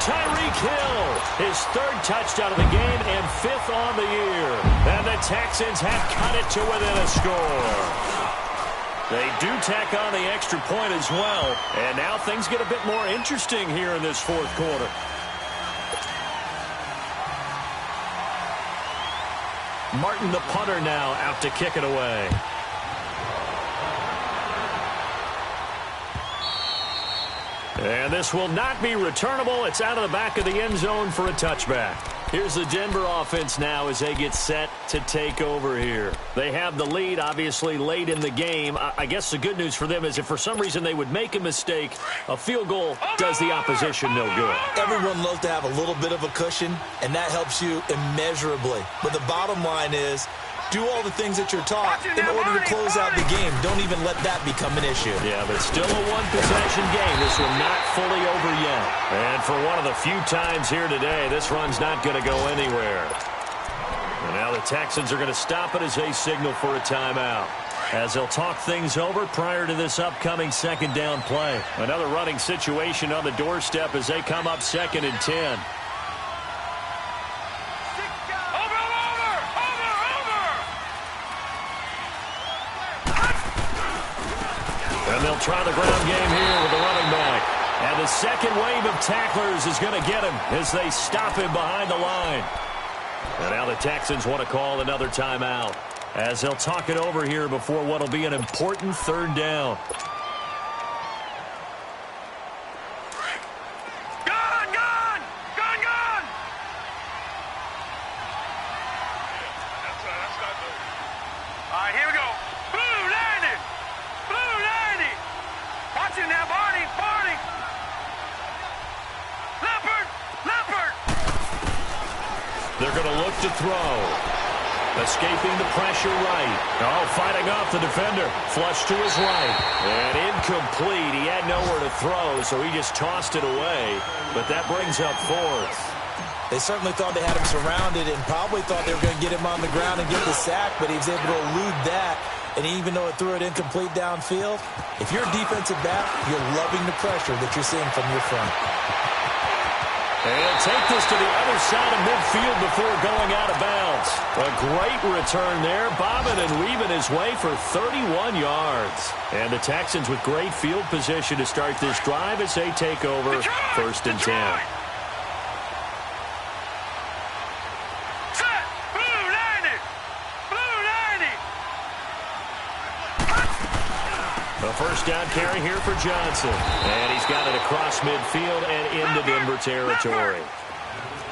Tyreek Hill, his third touchdown of the game and fifth on the year. And the Texans have cut it to within a score. They do tack on the extra point as well. And now things get a bit more interesting here in this fourth quarter. Martin, the punter, now out to kick it away. And this will not be returnable. It's out of the back of the end zone for a touchback. Here's the Denver offense now as they get set to take over here. They have the lead, obviously, late in the game. I guess the good news for them is if for some reason they would make a mistake, a field goal does the opposition no good. Everyone loves to have a little bit of a cushion, and that helps you immeasurably. But the bottom line is, do all the things that you're taught in order to close out the game. Don't even let that become an issue. Yeah, but still a one-possession game. This one not fully over yet. And for one of the few times here today, this run's not going to go anywhere. And now the Texans are going to stop it as they signal for a timeout, as they'll talk things over prior to this upcoming second down play. Another running situation on the doorstep as they come up 2nd and 10. And they'll try the ground game here with the running back. And the second wave of tacklers is going to get him as they stop him behind the line. And now the Texans want to call another timeout as they'll talk it over here before what will be an important third down. They're going to look to throw. Escaping the pressure right. Oh, fighting off the defender. Flush to his right. And incomplete. He had nowhere to throw, so he just tossed it away. But that brings up 4th. They certainly thought they had him surrounded and probably thought they were going to get him on the ground and get the sack, but he was able to elude that. And even though it threw it incomplete downfield, if you're a defensive back, you're loving the pressure that you're seeing from your front. And take this to the other side of midfield before going out of bounds. A great return there, bobbing and weaving his way for 31 yards. And the Texans with great field position to start this drive as they take over 1st and 10. A first down carry here for Johnson. And he's got it across midfield and into Denver territory.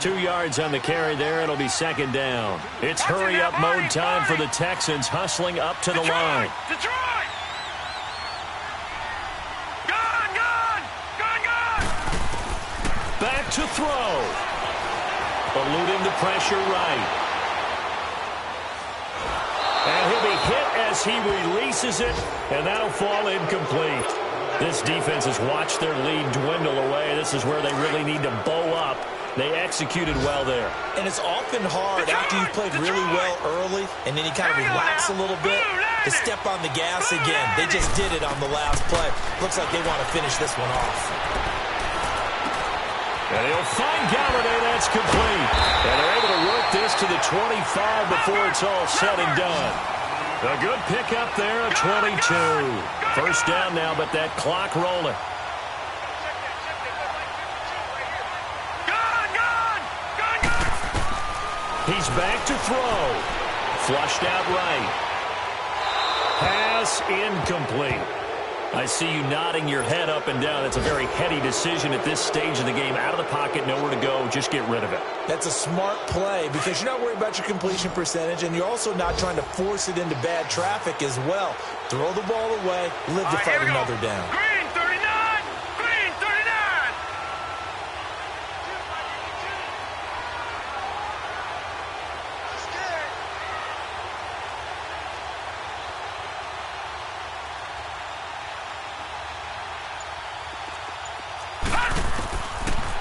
2 yards on the carry there. It'll be 2nd down. It's hurry-up mode time for the Texans, hustling up to the line. Back to throw. Eluding the pressure right. And he'll be hit as he releases it, and that'll fall incomplete. This defense has watched their lead dwindle away. This is where they really need to bow up. They executed well there. And it's often hard after you've played really well early, and then you kind of relax a little bit, to step on the gas again. They just did it on the last play. Looks like they want to finish this one off. And he'll find Galladay. That's complete. And they're able to work this to the 25 before it's all said and done. A good pickup there, a 22. First down now, but that clock rolling. He's back to throw. Flushed out right. Pass incomplete. I see you nodding your head up and down. That's a very heady decision at this stage of the game. Out of the pocket, nowhere to go. Just get rid of it. That's a smart play because you're not worried about your completion percentage, and you're also not trying to force it into bad traffic as well. Throw the ball away, live to fight another down. Green 39! Green 39!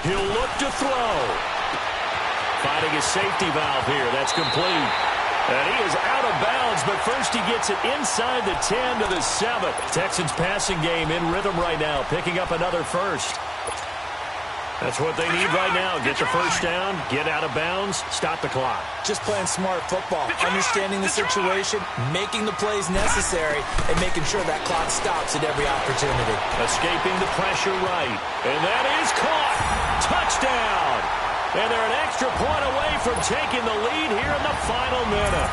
He'll look to throw. Finding his safety valve here. That's complete. And he is out of bounds, but first he gets it inside the 10 to the 7. Texans passing game in rhythm right now, picking up another first. That's what they need right now. Get the first down, get out of bounds, stop the clock. Just playing smart football, understanding the situation, making the plays necessary, and making sure that clock stops at every opportunity. Escaping the pressure right. And that is caught. Touchdown. And they're an extra point away from taking the lead here in the final minute.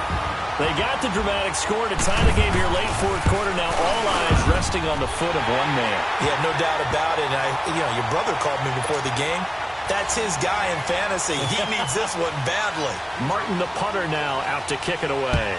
They got the dramatic score to tie the game here late fourth quarter. Now all eyes resting on the foot of one man. Yeah, no doubt about it. Your brother called me before the game. That's his guy in fantasy. He needs this one badly. Martin, the punter, now out to kick it away.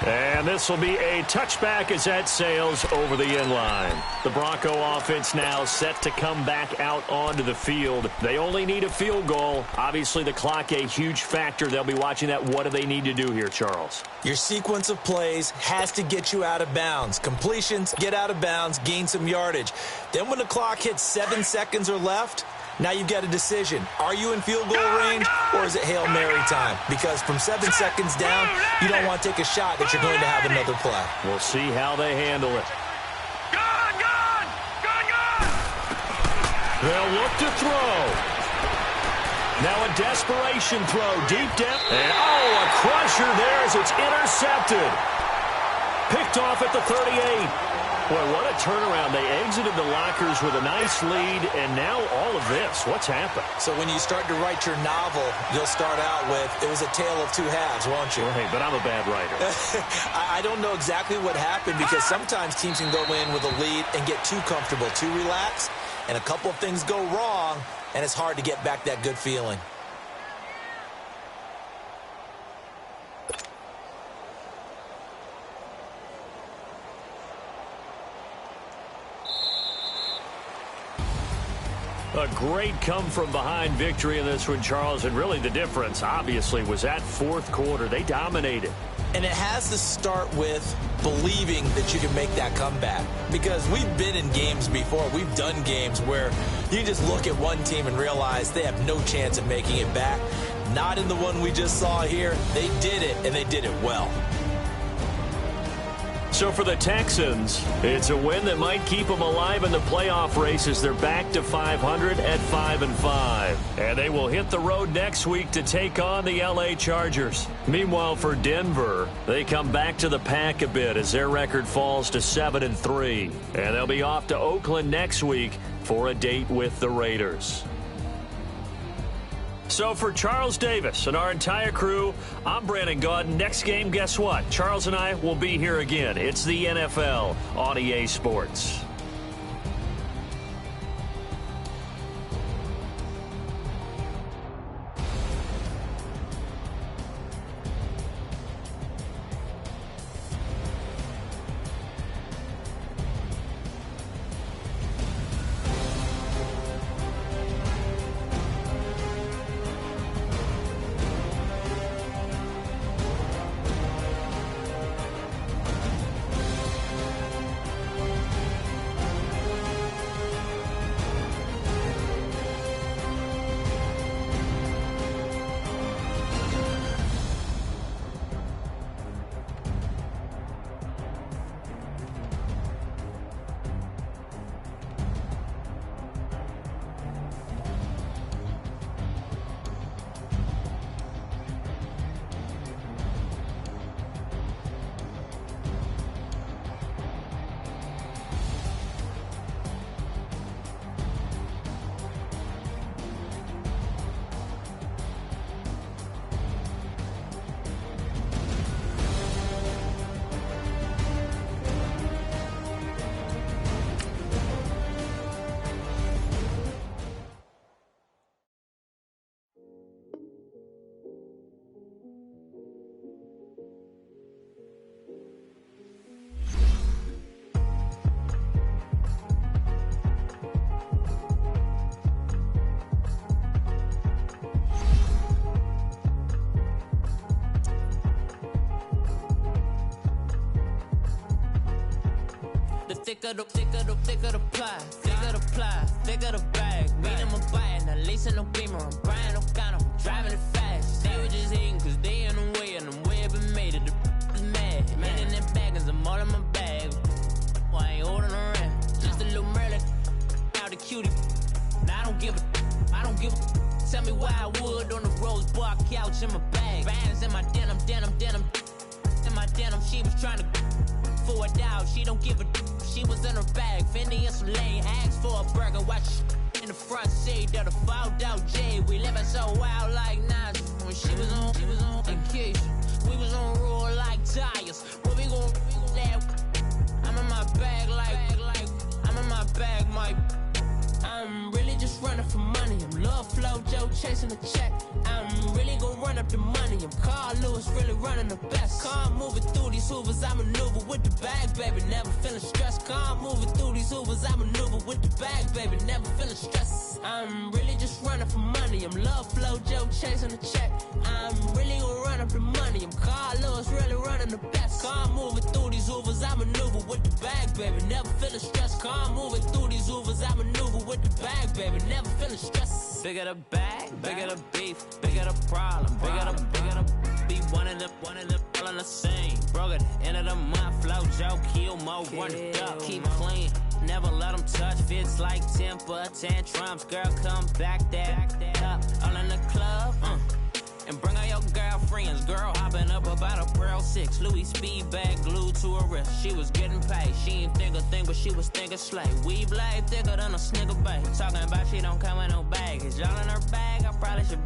And this will be a touchback as that sails over the end line. The Bronco offense now set to come back out onto the field. They only need a field goal. Obviously, the clock a huge factor. They'll be watching that. What do they need to do here, Charles? Your sequence of plays has to get you out of bounds. Completions, get out of bounds, gain some yardage. Then when the clock hits 7 seconds or left, now you've got a decision. Are you in field goal range, or is it Hail Mary time? Because from 7 seconds down, you don't want to take a shot that you're going to have another play. We'll see how they handle it. Gone! They'll look to throw. Now a desperation throw deep down. And, a crusher there as it's intercepted. Picked off at the 38. Boy, what a turnaround. They exited the lockers with a nice lead, and now all of this. What's happened? So when you start to write your novel, you'll start out with, it was a tale of two halves, won't you? Hey, but I'm a bad writer. I don't know exactly what happened, because sometimes teams can go in with a lead and get too comfortable, too relaxed, and a couple of things go wrong, and it's hard to get back that good feeling. A great come-from-behind victory in this one, Charles, and really the difference, obviously, was that fourth quarter. They dominated. And it has to start with believing that you can make that comeback. Because we've been in games before. We've done games where you just look at one team and realize they have no chance of making it back. Not in the one we just saw here. They did it, and they did it well. So for the Texans, it's a win that might keep them alive in the playoff race as they're back to 500 at 5-5. And they will hit the road next week to take on the LA Chargers. Meanwhile, for Denver, they come back to the pack a bit as their record falls to 7-3. And they'll be off to Oakland next week for a date with the Raiders. So for Charles Davis and our entire crew, I'm Brandon Gaudin. Next game, guess what? Charles and I will be here again. It's the NFL on EA Sports. Thicker the bag. Meet them a bite, now lacing no beamer. I'm Brian O'Connor, I'm driving it fast. They were just hating cause they in the way, and the way I've been made it, the is mad. Man in their baggins, I'm all in my bag. Why I ain't holding around? cash in my bag. Bands in my denim. In my denim, she was trying to for a doubt. She don't give a she was in her bag. Fendi and some lame hags for a burger. Watch in the front seat of the fouled out J. We living so wild like Nas. When she was on vacation. We was on roll like tires. What we gon' I'm in my bag like I'm in my bag, Mike. I'm really just running for money. I'm Love Flow Joe chasing the check. I'm really gon' run up the money. I'm Carl Lewis, really running the best. Calm moving through these Hoovers, I maneuver with the bag, baby. Never feeling stressed. Calm moving through these Hoovers, I maneuver with the bag, baby. Never feeling stressed. I'm really just running for money. I'm Love Flow Joe chasing the check. I'm really gon' run up the money. I'm Carl Lewis, really running the best. Calm moving through these Hoovers, I maneuver with the bag, baby. Never feeling stressed. Calm moving through these Hoovers, I maneuver with the bag, baby. Never feeling stressed. Bigger the bag, bigger the beef, bigger the problem, bigger the be one of the all in the same. Broke at the end of the month, Flow Joe, kill mo, run it up, keep clean. Never let them touch, fits like temper tantrums. Girl, come back up, all in the club, and bring all your girlfriends. Girl hopping up about a Pearl 6 Louis speed bag glued to her wrist. She was getting paid, she ain't think a thing, but she was thinking slay. We blade thicker than a snigger bait. Talking about she don't come with no baggage. Y'all in her bag, I probably should.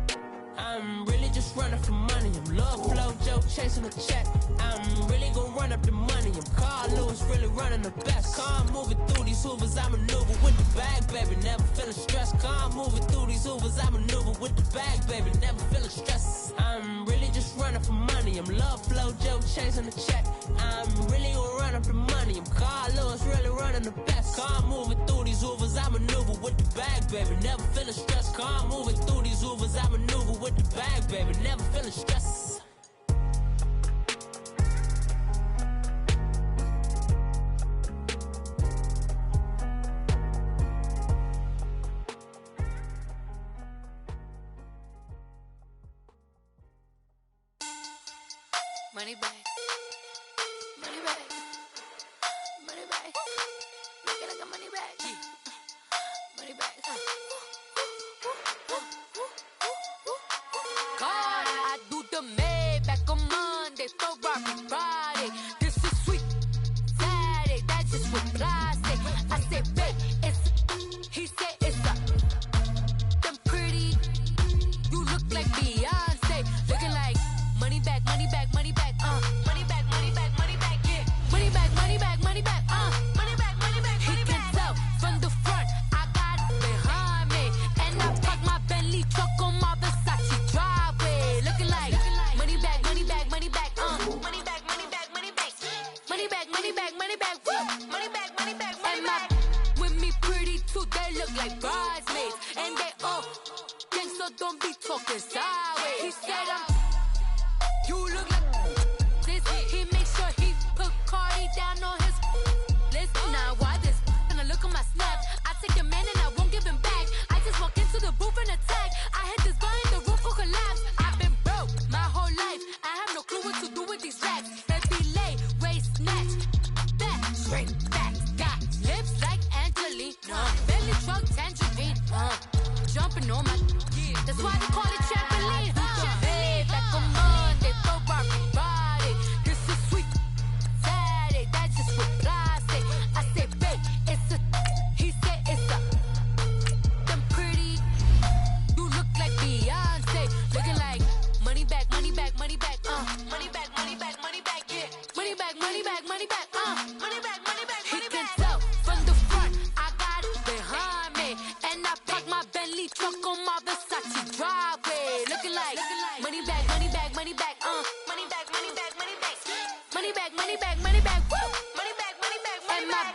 I'm really just running for money. I'm Love Flow Joe chasing the check. I'm really gon' run up the money. I'm Carl Lewis, really running the best. Calm moving through these Hoovers, I maneuver with the bag, baby. Never feeling stressed. Calm moving through these Hoovers, I maneuver with the bag, baby. Never feeling stressed. I'm really just running for money. I'm Love Flow Joe chasing the check. I'm really gon' run up the money. I'm Carl Lewis, really running the best. Calm moving through these Hoovers, I maneuver with the bag, baby. Never feeling stressed. Calm moving through these Hoovers, I maneuver with the bag, baby. Never feeling stressed. Money bag, money bag, money bag. Make it like a money bag, money bag. God, I do the Maybach on Monday, Ferrari Friday. This is sweet Saturday, that's just what I say. I say, babe, it's he said it's a them pretty. You look like Beyonce, looking like money bag, money bag, money bag, money bag, money bag, money bag, yeah, money bag, money bag, money bag, money bag, money bag. He can tell from the front, I got it behind me, and I park my Bentley truck on my Versace driveway, looking like money bag, money bag, money bag, money bag, money bag, money bag, money bag, money bag, money bag, money bag, money bag, money bag. With me pretty too, they look like bridesmaids, and they all gang, so don't be talking sideways. He said you look like this. He makes sure he put Cardi down on his list. Now why this? Gonna look at my snap. I take a man and I won't give him back. I just walk into the booth and attack. I hit this button, the roof will collapse. I've been broke my whole life. I have no clue what to do with these racks. Baby lay, waist snatch, back, straight back. Got lips like Angelina, belly truck tangerine, jumping on my. That's why they call it trampoline. Back on Monday, Ferrari Friday. This is sweet Saturday, that's just what I say. I say, babe, it's a. He said it's a. Them pretty. You look like Beyonce, looking like money bag, money bag, money bag, money bag, money bag, money bag, yeah, money bag, money bag, money bag, money bag, money bag. He can tell from the front, I got it behind me, and I park my Bentley truck on my Versace driveway, looking like money bag, money bag, money bag, money bag, money bag, money bag, money bag, money bag, money bag, money bag, money bag, money bag.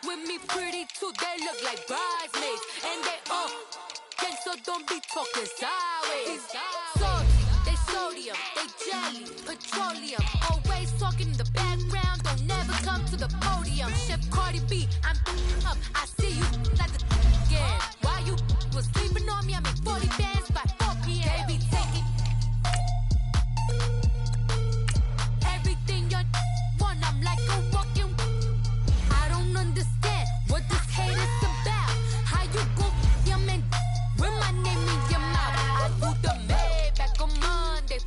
With me pretty too, they look like bridesmaids, and they all gang, so don't be talking sideways. Salty, they sodium, they jelly, petroleum, always talking in the background, don't never come to the podium. Chef Cardi B, I'm up, I see you like the again. Why you was sleeping on me? I make 40 bands by 4 p.m. Baby, take it. Everything you want, I'm like a walking. I don't understand what this hate is about. How you go, your man, with my name in your mouth. I do the Maybach on Monday.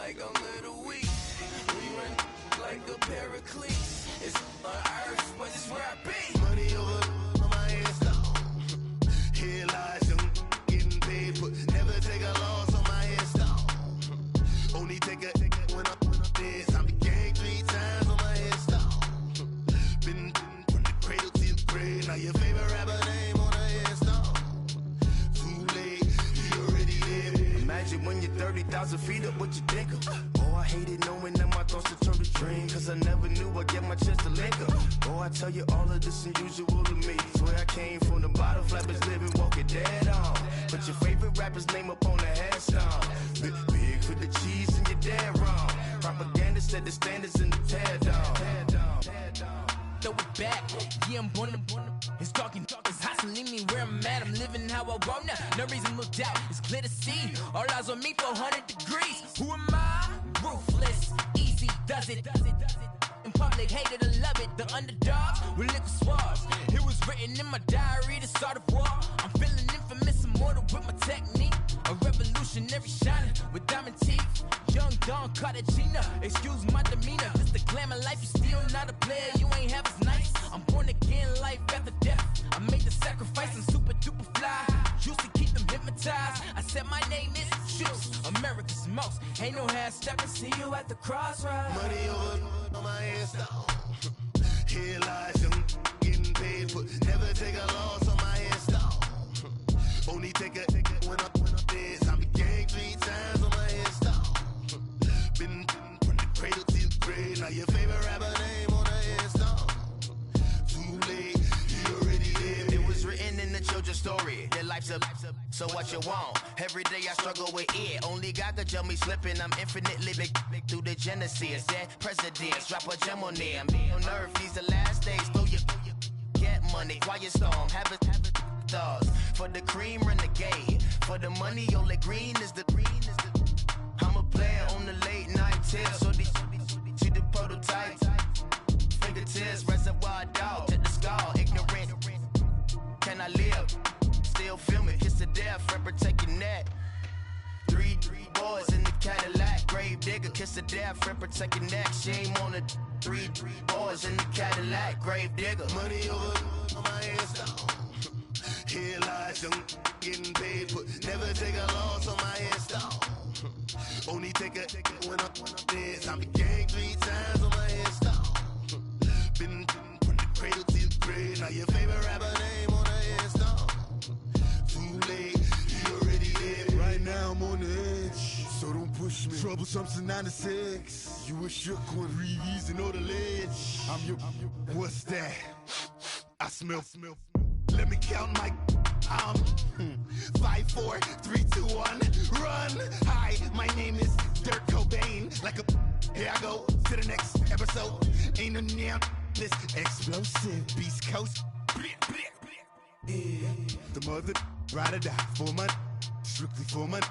like I'm little weak. We run like a paraclete. It's on earth, but it's where I be. Money over on my hands down. Here lies young, getting paid, but never take a loss on my hands down. Only take a when I'm dead. I'm the gang 3 times on my hands down. Been from the cradle to the grave. Now your favorite rapper name on the hands down. Too late, you already there. Imagine when you're 30,000 feet up, what you think of? Oh, I hated knowing that my thoughts would turn to dream. Cause I never knew I'd get my chance to link up. Oh, I tell you all of this unusual to me. Swear I came from the bottom, flappers living, walking dead on. Put your favorite rapper's name up on the headstone. Big for the cheese and you're dead wrong. Propaganda set the standards in the tear down. Throw it back, yeah, I'm born to. It's talking, it's hot, so leave me where I'm at. I'm living how I want now. No reason to doubt, it's clear to see. All eyes on me, 400 degrees. Who am I? Ruthless, easy, does it. In public, hate it or love it. The underdogs with liquor swabs. It was written in my diary to start a war. I'm feeling infamous, immortal with my technique. A revolutionary shining with diamond teeth. Young Don Cartagena, excuse my demeanor. This the glamour life, you still not a player, you ain't half as nice. I'm born again, life after death. I made the sacrifice, I'm super duper fly. Used to keep them hypnotized. I said my name is Juice, America's most. Ain't no half stepping, see you at the crossroads. Money over on my hands down. Here lies young, getting paid, but never take a loss on my hands down. Only take a when I'm dead. I'm the gang 3 times on my hands down. Been from the cradle to the grave. Now your favorite rapper name on the hands down. Too late, you already there. It was written in the children's story. Their life's a so what you want? Every day I struggle with it. Only God could jump me slipping. I'm infinitely big through the genesis. Dead presidents, drop a gem on them. On earth, these the last days. Throw your get money, quiet storm, have it stars. For the cream, renegade. For the money, only green is the I'm a player on the late night tips. So these see the prototypes. Fingertips, reservoir dog to the skull. Ignorant, can I live? Still filming, kiss to death, friend protect your neck. 3 boys in the Cadillac, grave digger, kiss to death, friend protect your neck. Shame on the 3 boys in the Cadillac, grave digger. Money over on my hands down. Here lies young, getting paid, but never take a loss on my hands down. Only take a when I'm dead. I'm the gang 3 times on my hands down. Been from the cradle to the grave. Now your favorite rapper name on the hands down. Too late, you already there. Right now I'm on the edge, so don't push me. Troublesome to 9 to 6. You a shook one, Reeves and all the ledge. I'm your, what's that? I smell. Let me count my 5, 4, 3, 2, 1, run. Hi, my name is Dirk Cobain. Like a here I go to the next episode. Ain't no damn this explosive Beast Coast. Yeah. The mother ride or die for money, strictly for money.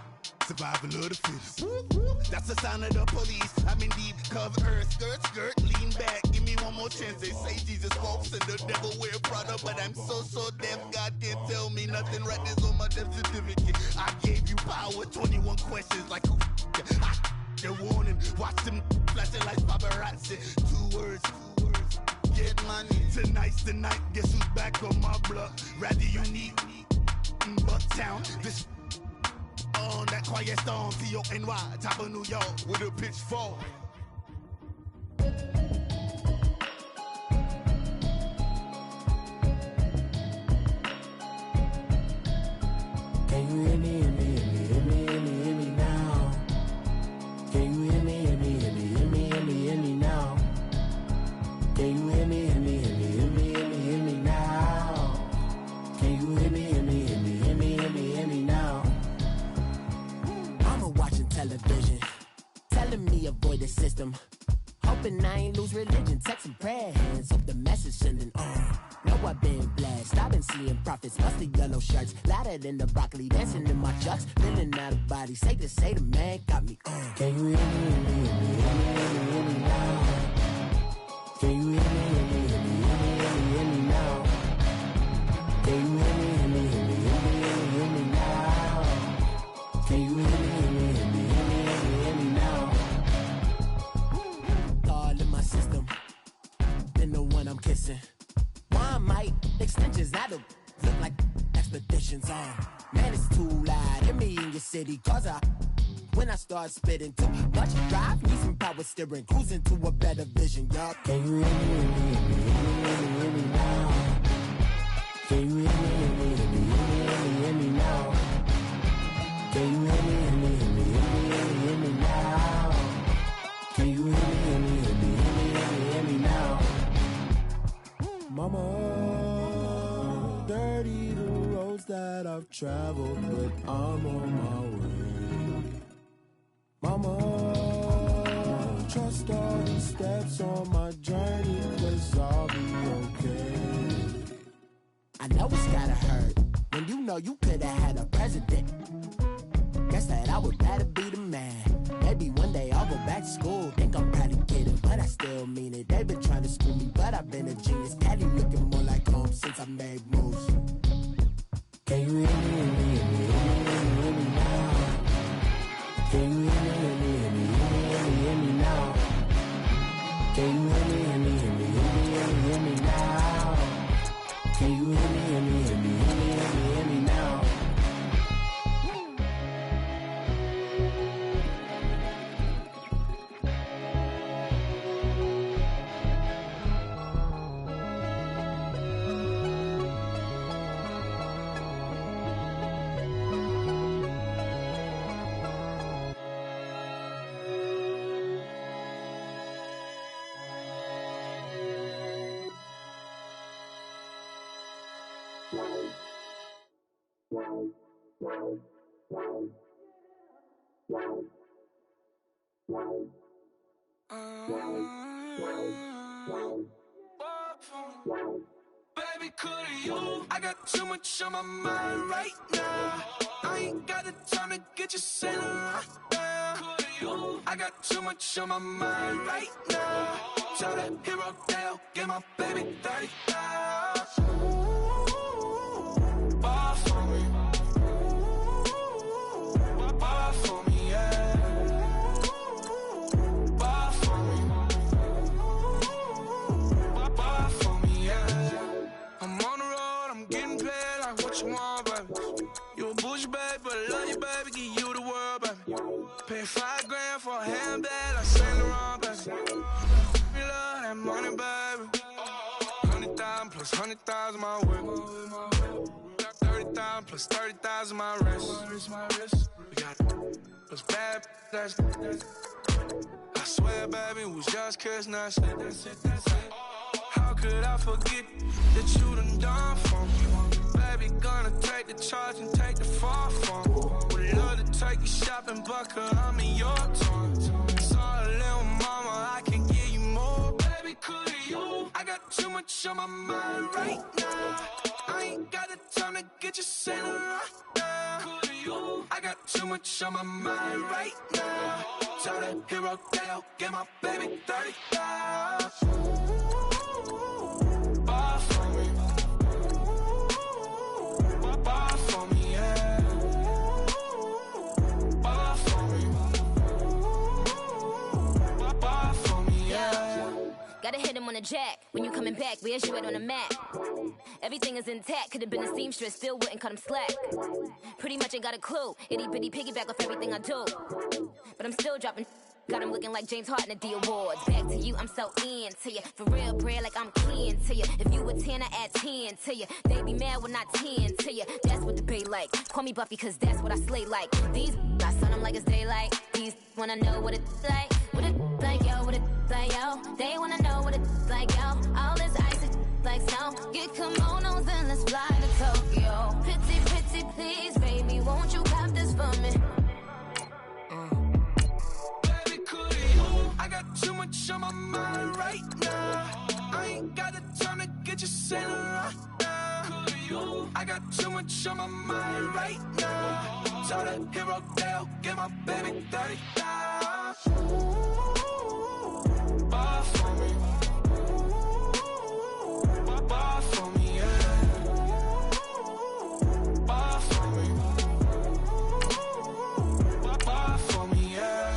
Survival of the fittest. That's the sign of the police. I'm in deep cover earth. Skirt, lean back. Give me one more chance. They say Jesus walks and the devil wear Prada, but I'm so deaf. God can't tell me nothing. Right there's on my death certificate. I gave you power. 21 questions like who? They're warning. Watch them flashing like paparazzi. 2 words. Get money. Tonight's the night. Guess who's back on my block? Rather unique. Bucktown. This. On that quiet storm, T-O-N-Y, top of New York, with a pitchfork. Can you hear me, hear me, hear me, hear me, hear me, hear me now? Can you hear me, hear me, hear me, hear me, hear me, hear me now? Can you hear me, hear me, hear me, hear me, hear me, hear me now? Can you hear me, hear me, hear me, hear me, hear me, hear me now? Watching television, telling me avoid the system. Hoping I ain't lose religion, texting prayer hands, hope the message sending on. Know I've been blessed, I've been seeing prophets, bust the yellow shirts, louder than the broccoli, dancing in my chucks, feeling out of body, safe to say the man got me on. Can you hear me, hear me, hear me, hear me, hear me, hear me now? Can you hear me, hear me, hear me, hear me, hear me, hear me now? Can you hear me, hear me, hear me, hear me, hear me, hear me now? Can you hear me, hear me, hear me, hear me, hear me, hear me now? missing. One might extensions that'll look like expeditions on. Man, it's too loud. Hear me in your city, cause when I start spitting too much drive, need some power steering, cruising to a better vision, y'all. Can you hear me, hear me now? Can you hear me, hear me now? Can you hear me, hear me now? Can you hear me now? Mama, dirty the roads that I've traveled, but I'm on my way. Mama, trust all the steps on my journey, 'cause I'll be okay. I know it's gotta hurt when you know you could've had a president. Guess that I would rather be the man. Maybe one day I'll go back to school. Think I'm probably kidding, but I still mean it. They've been trying to school me, but I've been a genius. Cali looking more like home since I made moves. Can you hear me, hear me now? Can you hear me, hear me now? Can you hear me, hear me now? Can you hear me, hear me now? Baby, could you? I got too much on my mind right now. I ain't got the time to get you sitting right now. I got too much on my mind right now. Tell that hero Dale, get my baby 30,000. Bar for me. Bar for me, yeah. Bar for me. Bar for me, yeah. I'm on the road, I'm getting paid like what you want, baby. You a bush, baby, but I love you, baby. Give you the world, baby. Pay $5 grand for a handbag, like Saint Laurent, baby. You love that money, baby. 100,000 plus 100,000 my way. 30,000 plus 30,000 my wrist. We got those bad, that's I swear, baby, it was just kissing us. How could I forget that you done for me? Baby, gonna take the charge and take the fall from me. Would love to take you shopping, but I'm in your tongue. Sorry, little mama, I can give you more. Baby, could you? I got too much on my mind right now. I ain't got the time to get you sitting right now. Could you? I got too much on my mind right now. Tell that hero Dale, get my baby 30,000. Bar for me. Bar for me, yeah. Bar for me. Bar for me, yeah. Gotta hit him on the jack. When you coming back, where's you at on the map? Everything is intact. Could've been a seamstress, still wouldn't cut him slack. Pretty much ain't got a clue. Itty bitty piggyback off everything I do. But I'm still dropping. Got him looking like James Harden at the awards. Back to you, I'm so into you. For real, bread, like I'm keen to you. If you a 10, I add 10 to you. They be mad when I 10 to you. That's what the bay like. Call me Buffy, cause that's what I slay like. These, I sun them like it's daylight. These wanna know what it's like. What it like, yo, what it like, yo. They wanna know what it's like, yo. All this ice is like snow. Get kimonos and let's fly to Tokyo. Pretty, pretty, please, baby, won't you cop this for me? I got too much on my mind right now. I ain't got the time to get you sitting right now. I got too much on my mind right now. Tell that hero Dale, get my baby 30,000. Bar for me. Bar for me, yeah. Bar for me. Bar for me, yeah.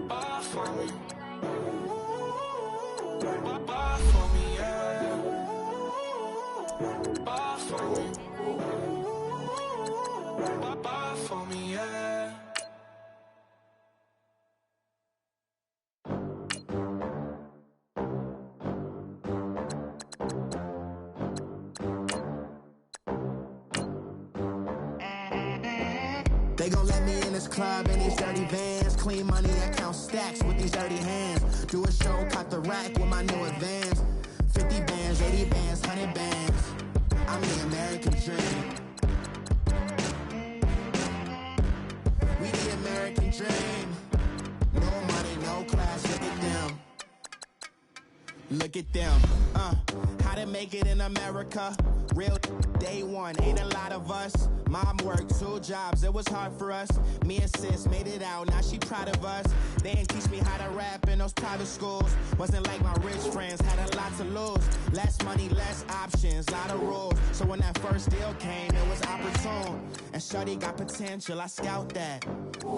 Bar for me. Bar They gon' let me in this club in these dirty vans. Clean money, I count stacks with these dirty hands. Do a show, caught the rack with my new advance. 50 bands, 80 bands, 100 bands. I'm the American dream. We the American dream. No money, no class, look at them. Look at them, how to make it in America. Real day one, ain't a lot of us. Mom worked 2 jobs, it was hard for us. Me and sis made it out, now she proud of us. They didn't teach me how to rap in those private schools. Wasn't like my rich friends, had a lot to lose. Less money, less options, lot of rules. So when that first deal came, it was opportune. And shorty got potential, I scout that.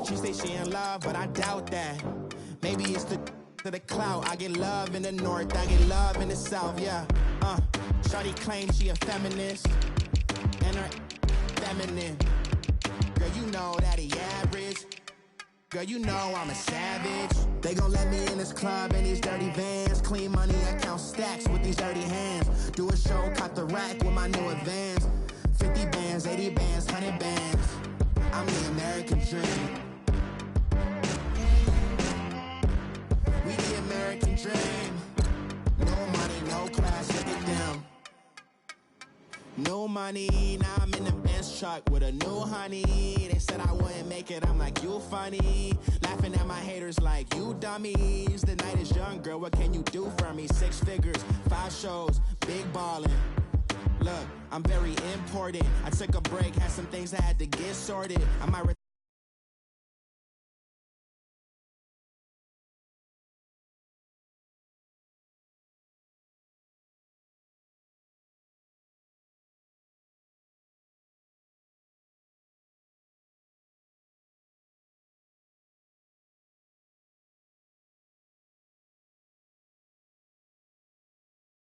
She say she in love, but I doubt that. Maybe it's the clout. I get love in the north, I get love in the south, yeah. Shorty claims she a feminist, and her feminine. Girl, you know that he average. Girl, you know I'm a savage. They gon' let me in this club in these dirty vans. Clean money, I count stacks with these dirty hands. Do a show, caught the rack with my new advance. 50 bands, 80 bands, 100 bands. I'm the American dream. We the American dream. No money, no class, look at them. No money, now I'm in the Benz truck with a new honey. They said I wouldn't make it, I'm like, you funny. Laughing at my haters like, you dummies. The night is young, girl, what can you do for me? 6 figures, 5 shows, big ballin'. Look, I'm very important. I took a break, had some things I had to get sorted. I might